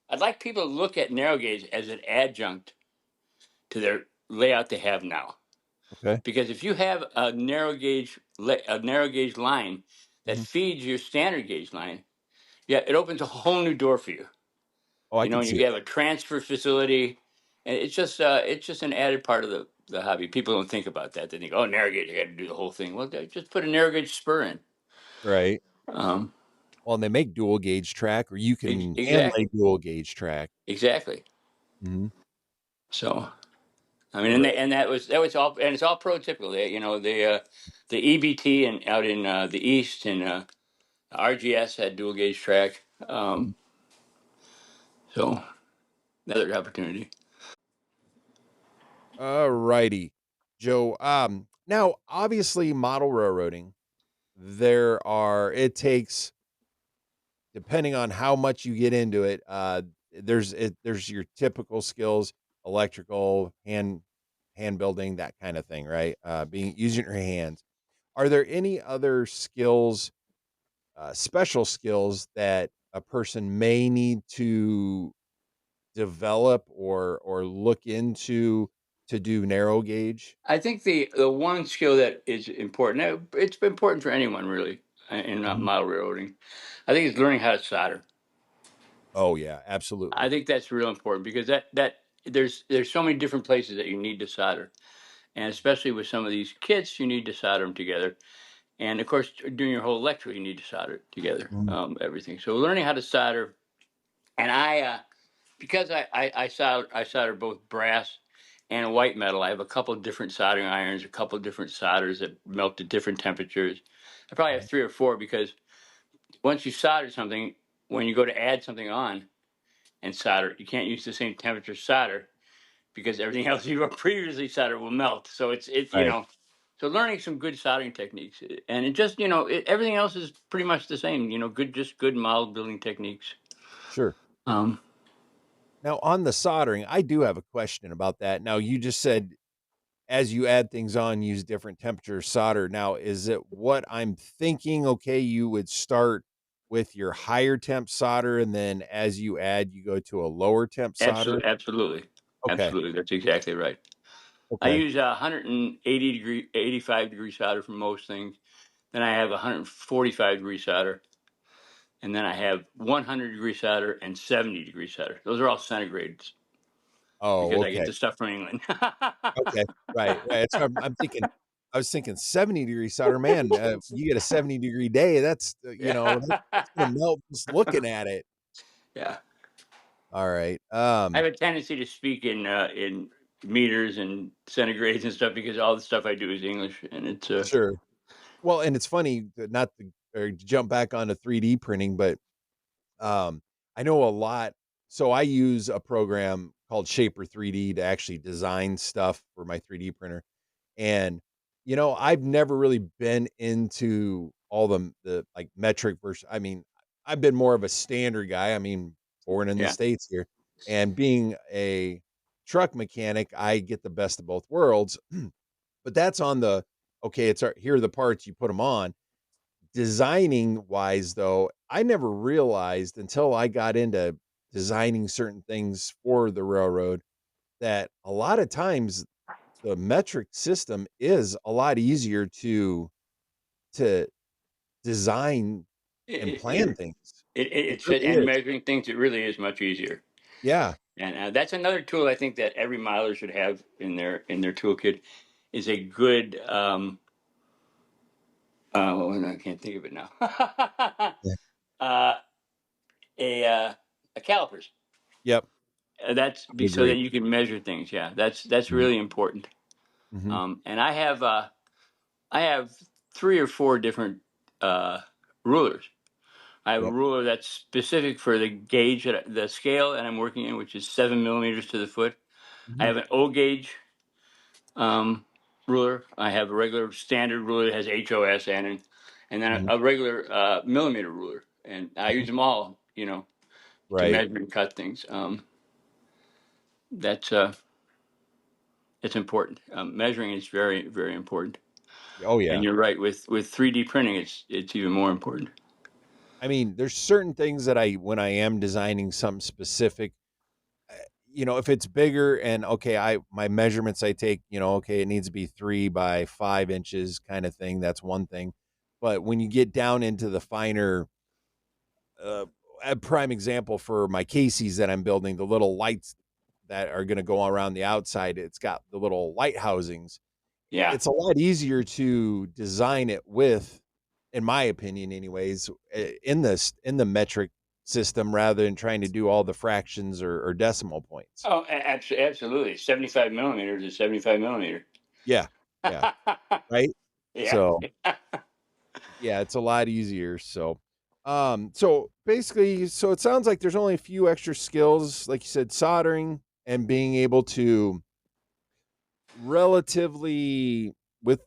S2: I'd like people to look at narrow gauge as an adjunct to their layout they have now.
S1: okay,
S2: Because if you have a narrow gauge line that
S1: mhm.
S2: feeds your standard gauge line, yeah, it opens a whole new door for you.
S1: Oh, I can
S2: And you
S1: see
S2: can have
S1: that,
S2: a transfer facility, and it's just an added part of the hobby. People don't think about that. They think, oh, narrow gauge, I got to do the whole thing. Well, just put a narrow gauge spur in.
S1: right.
S2: Um,
S1: Well, and they make dual gauge track, or you can hand lay
S2: exactly,
S1: dual gauge track.
S2: exactly.
S1: Mhm.
S2: So
S1: Right.
S2: and that was all, and it's all prototypical. The EBT and out in the east, and RGS had dual gauge track.
S1: Mhm.
S2: So another opportunity.
S1: All righty, Joe. Now obviously model railroading, it takes, depending on how much you get into it, there's your typical skills, electrical, hand building, that kind of thing, right? Being using your hands. Are there any other skills, special skills that a person may need to develop or look into to do narrow gauge?
S2: I think the one skill that is important, it's important for anyone really in
S1: Mhm.
S2: model railroading, I think, is learning how to solder.
S1: Oh yeah,
S2: I
S1: absolutely.
S2: think that's real important because that there's so many different places that you need to solder, and especially with some of these kits, you need to solder them together. And of course, doing your whole electrical, you need to solder it together,
S1: Mhm.
S2: everything. So learning how to solder, and because I solder both brass and white metal. I have a couple of different soldering irons, a couple of different solders that melt to different temperatures. I probably have 3 or 4 because once you solder something, when you go to add something on and solder, you can't use the same temperature solder because everything else you previously soldered will melt. So it's
S1: Right.
S2: so learning some good soldering techniques, and it just everything else is pretty much the same. Good model building techniques.
S1: Sure.
S2: Um,
S1: Now, on the soldering, I do have a question about that. Now, you just said as you add things on, use different temperature solder. Now, is it what I'm thinking? Okay, you would start with your higher temp solder, and then as you add, you go to a lower temp solder.
S2: Absolutely, absolutely,
S1: Okay.
S2: absolutely. That's exactly right. I
S1: Okay.
S2: use 180 degree, 85-degree solder for most things. Then I have 145-degree solder, and then I have 100-degree solder and 70-degree solder. Those are all centigrades
S1: Oh,
S2: because I get
S1: okay.
S2: the stuff from England.
S1: Okay. Right. Right. So I'm thinking, I was thinking 70-degree solder. Man, you get a 70-degree day. That's,
S2: Yeah,
S1: that's going to melt just looking at it.
S2: yeah.
S1: All right.
S2: I have a tendency to speak in meters and centigrades and stuff because all the stuff I do is English, and it's
S1: Sure. Well, and it's funny that not to, or to jump back onto 3D printing, but I know a lot. So I use a program called Shaper 3D to actually design stuff for my 3D printer. And I've never really been into all the like metric versus, I mean, I've been more of a standard guy. I mean, born in the
S2: yeah.
S1: States here, and being a truck mechanic, I get the best of both worlds. But that's on the, okay, here are the parts, you put them on. Designing wise, though, I never realized until I got into designing certain things for the railroad that a lot of times the metric system is a lot easier to design and
S2: It,
S1: plan
S2: it,
S1: things. It
S2: it's
S1: really
S2: and
S1: is.
S2: measuring things. It really is much easier,
S1: Yeah.
S2: and that's another tool I think that every miler should have in their toolkit is a good. Well, I can't think of it now.
S1: Yeah.
S2: uh, a calipers.
S1: Yep.
S2: That's
S1: I
S2: so that
S1: agree.
S2: you can measure things. Yeah, that's
S1: Mhm.
S2: really important.
S1: Mhm.
S2: And I have 3 or 4 different rulers. I have a
S1: Yep.
S2: ruler that's specific for the gauge, the scale that I'm working in, which is 7 millimeters to the foot. I
S1: Mhm.
S2: have an O gauge um, ruler. I have a regular standard ruler that has HOS and then
S1: Mhm.
S2: a regular millimeter ruler. And I
S1: Mhm.
S2: use them all, to
S1: Right.
S2: measure and cut things. That's it's important. Measuring is very, very important.
S1: Oh,
S2: And
S1: yeah.
S2: you're right, with 3D printing, it's even more important.
S1: I mean, there's certain things that when I am designing something specific, uh, if it's bigger and okay, my measurements I take, okay, it needs to be 3 by 5 inches kind of thing. That's one thing. But when you get down into the finer, uh, a prime example for my Casey's that I'm building, the little lights that are going to go around the outside, it's got the little light housings.
S2: Yeah.
S1: It's a lot easier to design it with, in my opinion anyways, in the metric system rather than trying to do all the fractions or decimal points.
S2: Oh, absolutely. 75 millimeters is 75 millimeter.
S1: Yeah. Yeah. Right?
S2: Yeah.
S1: So, yeah, it's a lot easier. So, So basically, so it sounds like there's only a few extra skills, like you said, soldering and being able to relatively with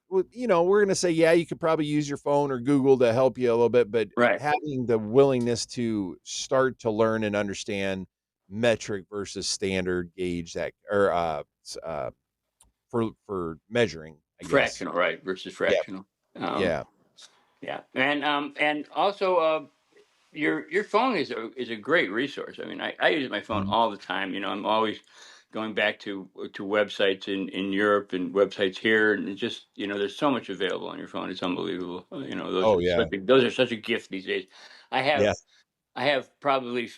S1: we're gonna say, yeah, you could probably use your phone or Google to help you a little bit, but
S2: Right.
S1: having the willingness to start to learn and understand metric versus standard gauge that or for measuring, I guess.
S2: Fractional, right, versus
S1: Yeah,
S2: fractional. Um,
S1: yeah.
S2: yeah, and also your phone is a great resource. I mean, I use my phone
S1: Mhm.
S2: all the time. You know, I'm always going back to websites in Europe and websites here, and it just there's so much available on your phone. It's unbelievable. You know,
S1: Oh yeah.
S2: those are such a gift these days. I have
S1: Yeah.
S2: I have probably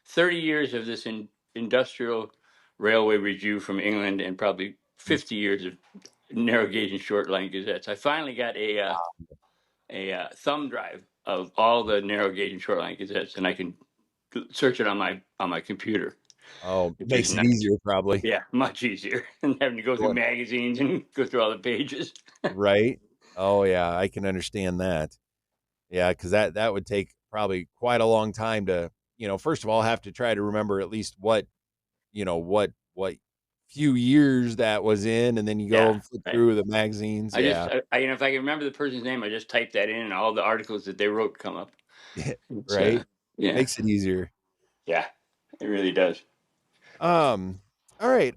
S2: 30 years of this industrial railway review from England, and probably
S1: Mm.
S2: 50 years of narrow gauge and short line gazettes. I finally got thumb drive of all the narrow gauge and short line gazettes, and I can search it on my computer,
S1: Oh,
S2: which is
S1: makes it
S2: nice.
S1: easier probably.
S2: Yeah, much easier than having to go through
S1: Sure.
S2: magazines and go through all the pages.
S1: Right? Oh yeah, I can understand that. Yeah, because that would take probably quite a long time to, first of all, have to try to remember at least what few years that was in, and then you go
S2: Yeah,
S1: and flip
S2: right.
S1: through the magazines. Yeah.
S2: If I can remember the person's name, I just type that in, and all the articles that they wrote come up. It's
S1: Right?
S2: yeah,
S1: Makes it easier.
S2: yeah, it really does.
S1: Um, all right.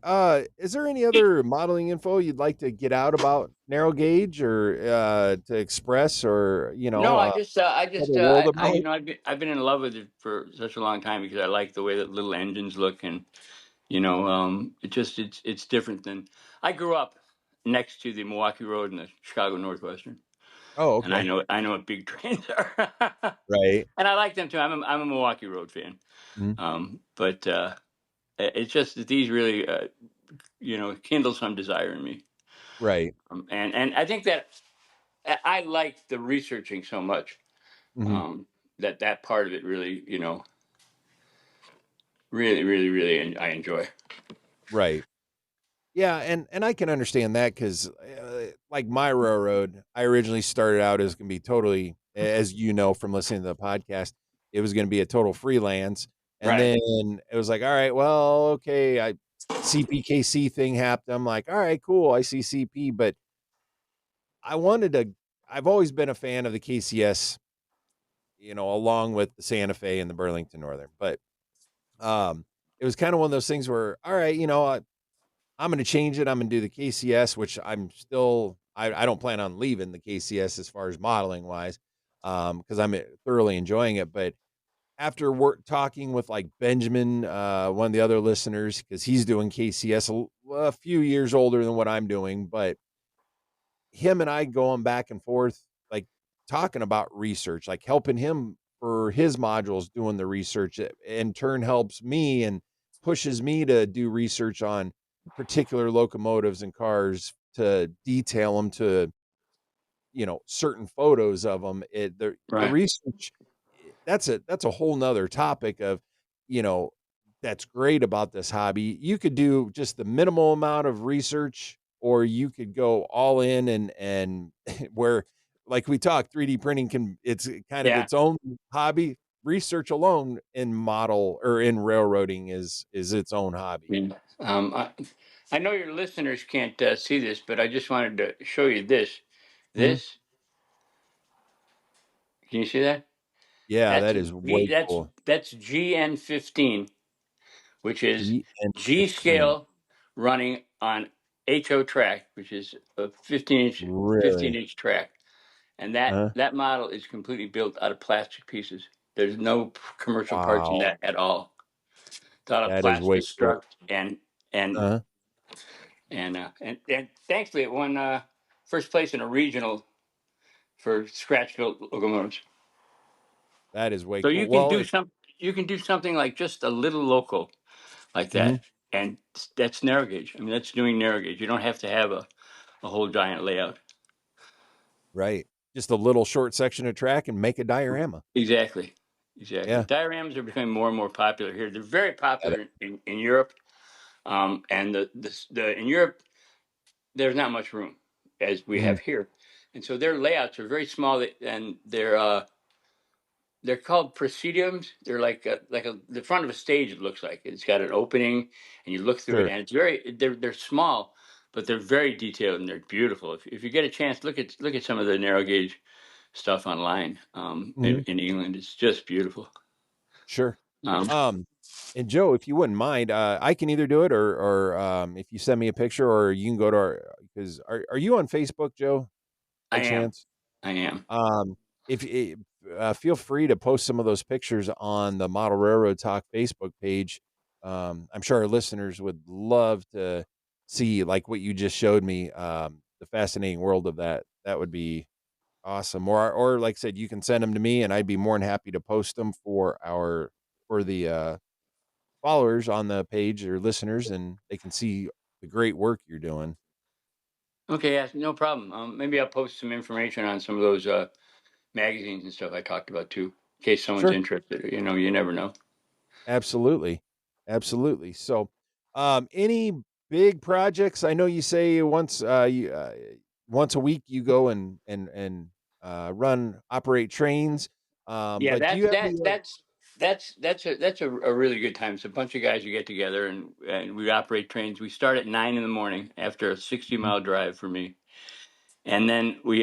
S1: Is there any other modeling info you'd like to get out about narrow gauge or to express or
S2: No,
S1: tell the world about?
S2: I've been in love with it for such a long time because I like the way that little engines look, and it's different than I grew up next to the Milwaukee Road and the Chicago Northwestern,
S1: Oh,
S2: and
S1: okay.
S2: I know what big trains are,
S1: Right.
S2: and I like them too. I'm a Milwaukee Road fan,
S1: Mhm.
S2: but it's just that these really kindle some desire in me,
S1: Right.
S2: and I think that I like the researching so much,
S1: Mhm.
S2: um, that part of it really really really really I enjoy.
S1: Right. Yeah, and I can understand that because, like my railroad, I originally started out as gonna be totally, as you know from listening to the podcast, it was gonna be a total freelance, and
S2: Right.
S1: then it was like, all right, well, okay, CPKC thing happened. I'm like, all right, cool, I see CP, but I wanted to. I've always been a fan of the KCS, along with the Santa Fe and the Burlington Northern, but it was kind of one of those things where, all right, I'm gonna change it. I'm gonna do the KCS, which I'm still I don't plan on leaving the KCS as far as modeling wise, because I'm thoroughly enjoying it. But after work talking with like Benjamin, one of the other listeners, because he's doing KCS a few years older than what I'm doing, but him and I going back and forth, like talking about research, like helping him for his modules, doing the research, in turn helps me and pushes me to do research on particular locomotives and cars to detail them to, certain photos of them. The
S2: Right.
S1: research, that's a whole nother topic of, you know, that's great about this hobby. You could do just the minimal amount of research, or you could go all in and where, like we talked, 3D printing it's kind of
S2: Yeah.
S1: its own hobby. Research alone in model or in railroading is its own hobby.
S2: Yeah. I know your listeners can't see this, but I just wanted to show you this.
S1: Mhm.
S2: This, can you see that?
S1: Yeah, that is way
S2: That's
S1: cool.
S2: GN15, which is G
S1: GN15.
S2: scale running on HO track, which is a 15
S1: Really?
S2: inch track, and
S1: Uh,
S2: that model is completely built out of plastic pieces. There's no commercial parts in
S1: wow.
S2: that at all. It's out of
S1: That is way
S2: plastic
S1: cool.
S2: struct and
S1: Uh,
S2: and thankfully it won first place in a regional for scratch built locomotives.
S1: that is way
S2: So
S1: cool. Well, if
S2: you can do something like just a little local like
S1: mhm,
S2: that, and that's narrow gauge. I mean, that's doing narrow gauge. You don't have to have a whole giant layout.
S1: right. Just a little short section of track and make a diorama.
S2: Exactly, exactly.
S1: Yeah.
S2: Dioramas are becoming more and more popular here. They're very popular in Europe, and the in Europe there's not much room as we
S1: Mhm.
S2: have here, and so their layouts are very small, and they're they're called presidiums. They're like the front of a stage. It looks like it's got an opening, and you look through it,
S1: Sure.
S2: and it's they're small, but they're very detailed and they're beautiful. If you get a chance, look at some of the narrow gauge stuff online.
S1: Mhm.
S2: In England, it's just beautiful.
S1: Sure.
S2: Um,
S1: Um, and Joe, if you wouldn't mind, I can either do it or if you send me a picture or you can go to our because are you on Facebook, Joe,
S2: I
S1: by
S2: am,
S1: chance?
S2: I am.
S1: Um, if feel free to post some of those pictures on the Model Railroad Talk Facebook page. I'm sure our listeners would love to see like what you just showed me. The fascinating world of that. That would be awesome. Or like I said, you can send them to me, and I'd be more than happy to post them for the followers on the page or listeners, and they can see the great work you're doing.
S2: Okay, yeah, no problem. Maybe I'll post some information on some of those magazines and stuff I talked about too, in case someone's
S1: Sure.
S2: interested. You never know.
S1: Absolutely. Absolutely. So, any big projects? I know you say once a week you go and run operate trains.
S2: Yeah,
S1: But do you have any
S2: that's a really good time. It's a bunch of guys who get together and we operate trains. We start at 9 in the morning after a 60-mile drive for me, and then we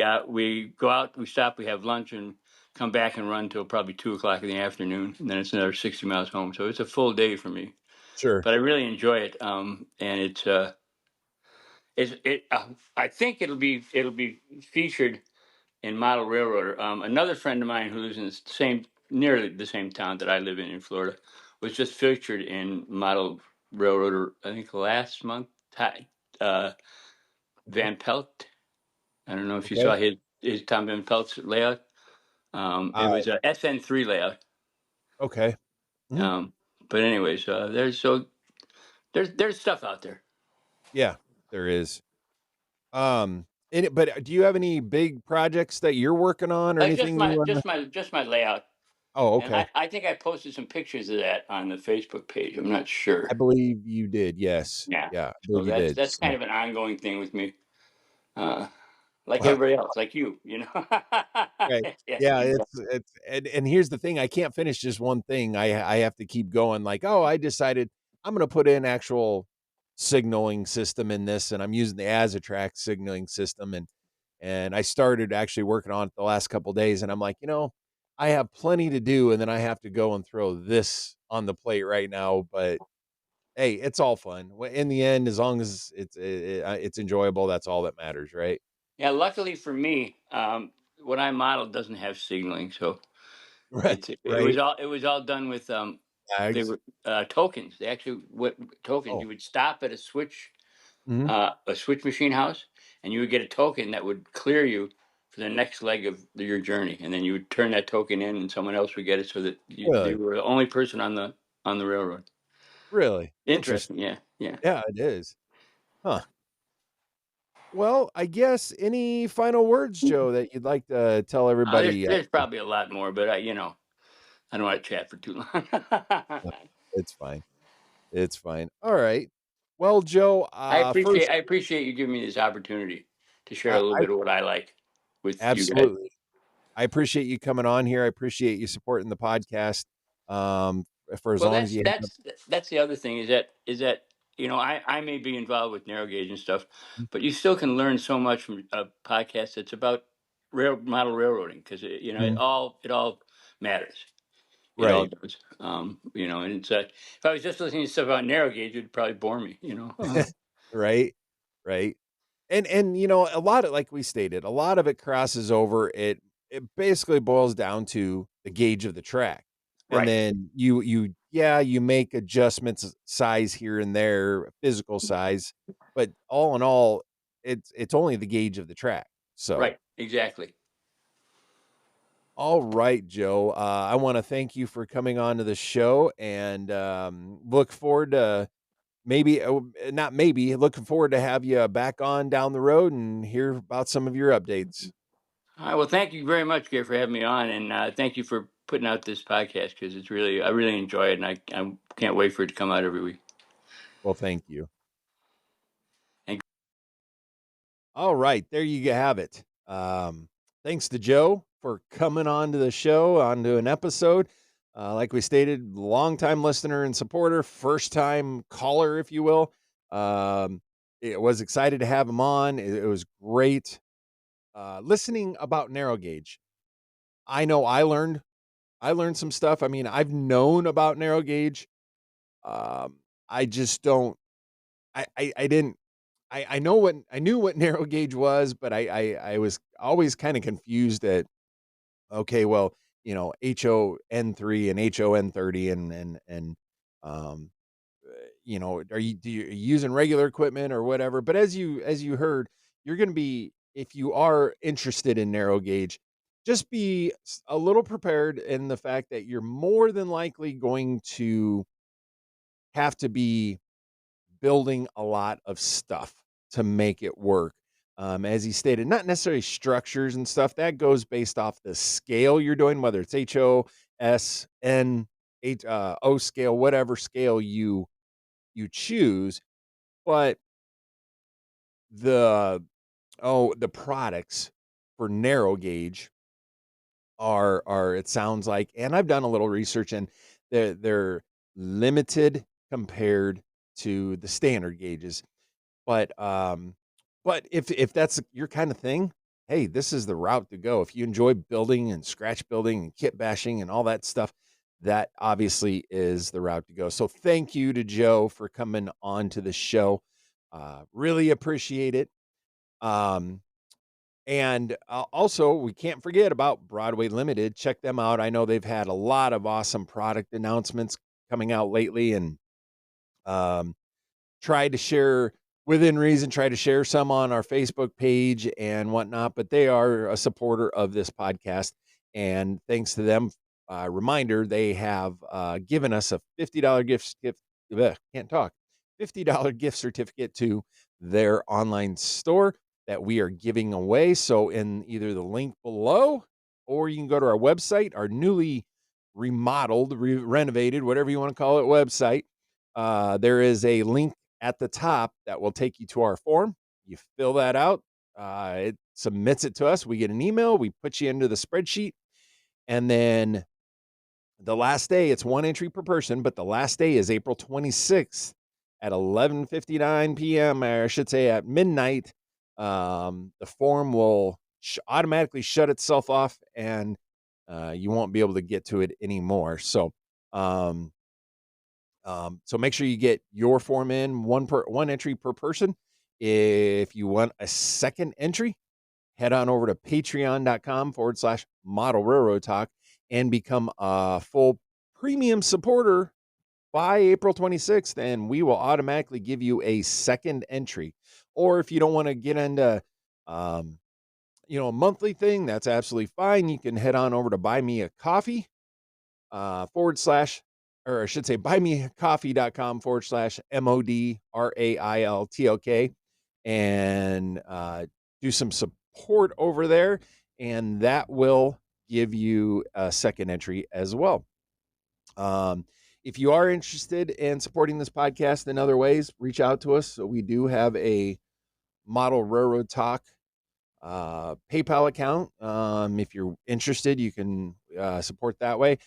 S2: go out, we stop, we have lunch, and come back and run till probably 2 o'clock in the afternoon, and then it's another 60 miles home. So it's a full day for me,
S1: sure,
S2: but I really enjoy it. And it's it. I think it'll be featured in Model Railroader. Another friend of mine who lives in the nearly the same town that I live in Florida, was just featured in Model Railroader. I think last month. Uh, Van Pelt. I don't know if you
S1: okay,
S2: saw his Tom Van Pelt's layout. It
S1: uh,
S2: was a SN3 layout.
S1: okay, mhm,
S2: Um, but anyways, there's stuff out there.
S1: yeah, there is. But do you have any big projects that you're working on or
S2: Just
S1: anything you
S2: my
S1: want to?
S2: just my just my layout.
S1: Oh,
S2: And I,
S1: okay.
S2: I think I posted some pictures of that on the Facebook page. I'm not sure.
S1: I believe you did. Yes,
S2: Yeah.
S1: yeah, I
S2: So
S1: believe you
S2: that's
S1: did.
S2: that's kind
S1: So,
S2: of an ongoing thing with me. Uh, like
S1: well,
S2: everybody else, like you.
S1: right.
S2: Yeah,
S1: Yeah,
S2: exactly.
S1: and here's the thing, I can't finish just one thing. I have to keep going like, "Oh, I decided I'm gonna put in actual signaling system in this, and I'm using the ASATRAC signaling system," and I started actually working on it the last couple days, and I'm like, I have plenty to do, and then I have to go and throw this on the plate right now, but hey, it's all fun. In the end, as long as it's enjoyable, that's all that matters, right?
S2: Yeah, luckily for me, what I modeled doesn't have signaling, so
S1: Right, right.
S2: it was all done with they
S1: Tags.
S2: were tokens. They actually what tokens.
S1: Oh,
S2: You would stop at
S1: mhm.
S2: a switch machine house, and you would get a token that would clear you for the next leg of your journey, and then you would turn that token in, and someone else would get it, so that you
S1: Really?
S2: were the only person on the railroad.
S1: Really? Interesting.
S2: Interesting, yeah, yeah.
S1: Yeah, it is. Huh. Well, I guess any final words, Joe, that you'd like to tell everybody?
S2: There's probably a lot more, but I don't want to chat for too long.
S1: It's fine. It's fine. All right. Well, Joe, first,
S2: I appreciate you giving me this opportunity to share a little
S1: I
S2: bit of what I like with you guys.
S1: absolutely. I appreciate you coming on here. I appreciate you supporting the podcast. For as
S2: Well,
S1: long as you have.
S2: that's the other thing is that I may be involved with narrow gauge and stuff, but you still can learn so much from a podcast that's about model railroading, because it
S1: Mhm.
S2: all matters. It all
S1: Right.
S2: does. And it's if I was just listening to stuff about narrow gauge, it'd probably bore me.
S1: Right. Right. And a lot of like we stated, a lot of it crosses over. It basically boils down to the gauge of the track. And
S2: Right,
S1: then you make adjustments size here and there, physical size, but all in all, it's only the gauge of the track. So,
S2: right, exactly.
S1: all right, Joe. I want to thank you for coming on to the show and look forward to maybe not maybe looking forward to have you back on down the road and hear about some of your updates.
S2: All right. Well, thank you very much, Gary, for having me on, and thank you for putting out this podcast, because I really enjoy it, and I can't wait for it to come out every week.
S1: Well, thank you.
S2: And
S1: All right, there you have it. Thanks to Joe for coming on to the show, onto an episode. Like we stated, longtime listener and supporter, first time caller, if you will. It was excited to have him on. It was great listening about narrow gauge. I know I learned some stuff. I mean, I've known about narrow gauge. Um, I just don't. I didn't. I knew what narrow gauge was, but I was always kind of confused at, okay, well, HON3 and HON30 and um are you using regular equipment or whatever? But as you heard, you're going to be, if you are interested in narrow gauge, just be a little prepared in the fact that you're more than likely going to have to be building a lot of stuff to make it work. As he stated, not necessarily structures and stuff. That goes based off the scale you're doing, whether it's HO, S, N, O scale, whatever scale you choose. But the the products for narrow gauge are it sounds like, and I've done a little research, and they're limited compared to the standard gauges. But if that's your kind of thing, hey, this is the route to go. If you enjoy building and scratch building and kit bashing and all that stuff, that obviously is the route to go. So thank you to Joe for coming on to the show. Really appreciate it. Um, and also, we can't forget about Broadway Limited. Check them out. I know they've had a lot of awesome product announcements coming out lately, and um, tried to share within reason, try to share some on our Facebook page and whatnot, but they are a supporter of this podcast. And thanks to them, reminder, they have given us a $50 can't talk, $50 gift certificate to their online store that we are giving away. So in either the link below, or you can go to our website, our newly remodeled, renovated, whatever you want to call it, website. There is a link at the top that will take you to our form. You fill that out. It submits it to us. We get an email. We put you into the spreadsheet. And then the last day, it's one entry per person, but the last day is April 26th at 11:59 p.m., or I should say at midnight. The form will automatically shut itself off, and you won't be able to get to it anymore. So make sure you get your form in, one entry per person. If you want a second entry, head on over to patreon.com/Model Railroad Talk and become a full premium supporter by April 26th, and we will automatically give you a second entry. Or if you don't want to get into a monthly thing, that's absolutely fine. You can head on over to Buy Me a Coffee forward slash, or I should say buymeacoffee.com/ModelRailTalk and do some support over there. And that will give you a second entry as well. If you are interested in supporting this podcast in other ways, reach out to us. So we do have a Model Railroad Talk PayPal account. If you're interested, you can support that way.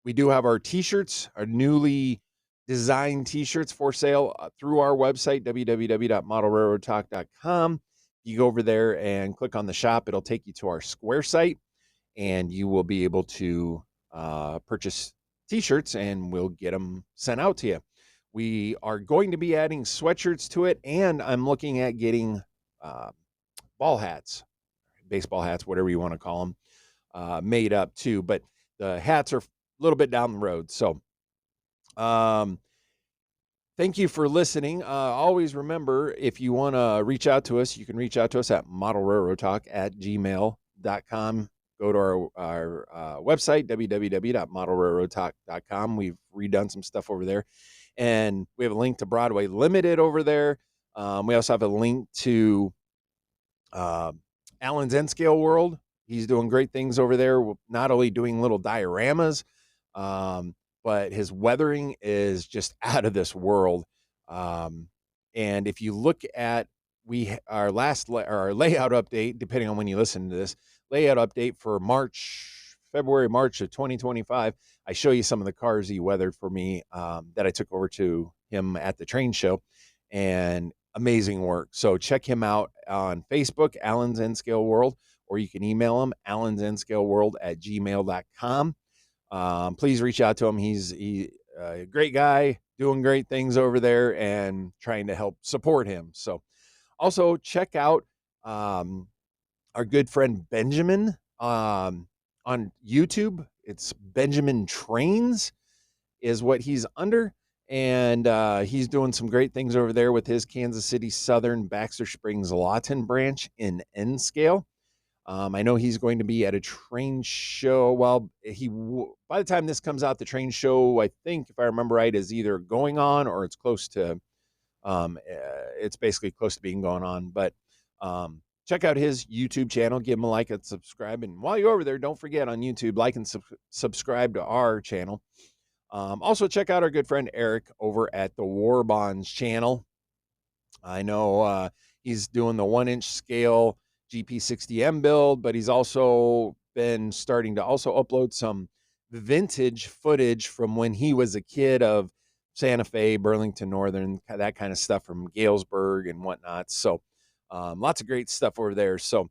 S1: We do have our t-shirts, our newly designed t-shirts for sale through our website, www.modelrailroadtalk.com. You go over there and click on the shop. It'll take you to our Square site, and you will be able to purchase t-shirts, and we'll get them sent out to you. We are going to be adding sweatshirts to it, and I'm looking at getting ball hats, baseball hats, whatever you want to call them, made up too. But the hats are a little bit down the road. So thank you for listening. Always remember, if you want to reach out to us, you can reach out to us at modelrailroadtalk@gmail.com. Go to our website, www.modelrailroadtalk.com. We've redone some stuff over there. And we have a link to Broadway Limited over there. We also have a link to Alan's N Scale World. He's doing great things over there, not only doing little dioramas, but his weathering is just out of this world. And if you look at our layout update, depending on when you listen to this, layout update for February, March of 2025. I show you some of the cars he weathered for me that I took over to him at the train show, and amazing work. So check him out on Facebook, Alan's N-Scale World, or you can email him, alansnscaleworld@gmail.com. Please reach out to him. He's a great guy, doing great things over there, and trying to help support him. So also check out our good friend Benjamin on YouTube. It's Benjamin Trains is what he's under. And he's doing some great things over there with his Kansas City Southern Baxter Springs Lawton branch in N-Scale. I know he's going to be at a train show. Well, by the time this comes out, the train show, I think, if I remember right, is either going on or it's close to. It's basically close to being going on. But check out his YouTube channel. Give him a like and subscribe. And while you're over there, don't forget on YouTube, like and subscribe to our channel. Also, check out our good friend Eric over at the War Bonds channel. I know he's doing the 1-inch scale GP60M build, but he's also been starting to also upload some vintage footage from when he was a kid of Santa Fe, Burlington Northern, that kind of stuff from Galesburg and whatnot. So lots of great stuff over there. So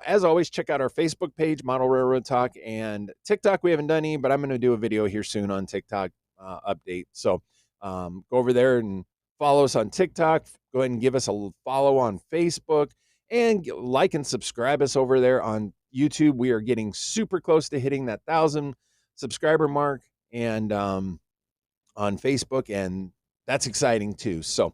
S1: as always, check out our Facebook page, Model Railroad Talk, and TikTok. We haven't done any, but I'm going to do a video here soon on TikTok update. So go over there and follow us on TikTok. Go ahead and give us a follow on Facebook, and like and subscribe us over there on YouTube. We are getting super close to hitting that 1,000 subscriber mark, and on Facebook, and that's exciting too. So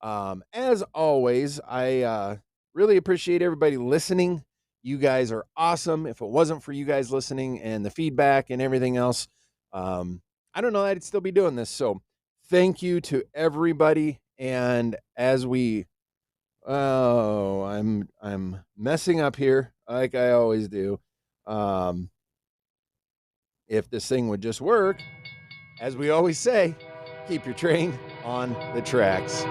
S1: as always, I really appreciate everybody listening. You guys are awesome. If it wasn't for you guys listening and the feedback and everything else, I don't know that I'd still be doing this. So thank you to everybody. And as we, I'm messing up here like I always do. If this thing would just work, as we always say, keep your train on the tracks.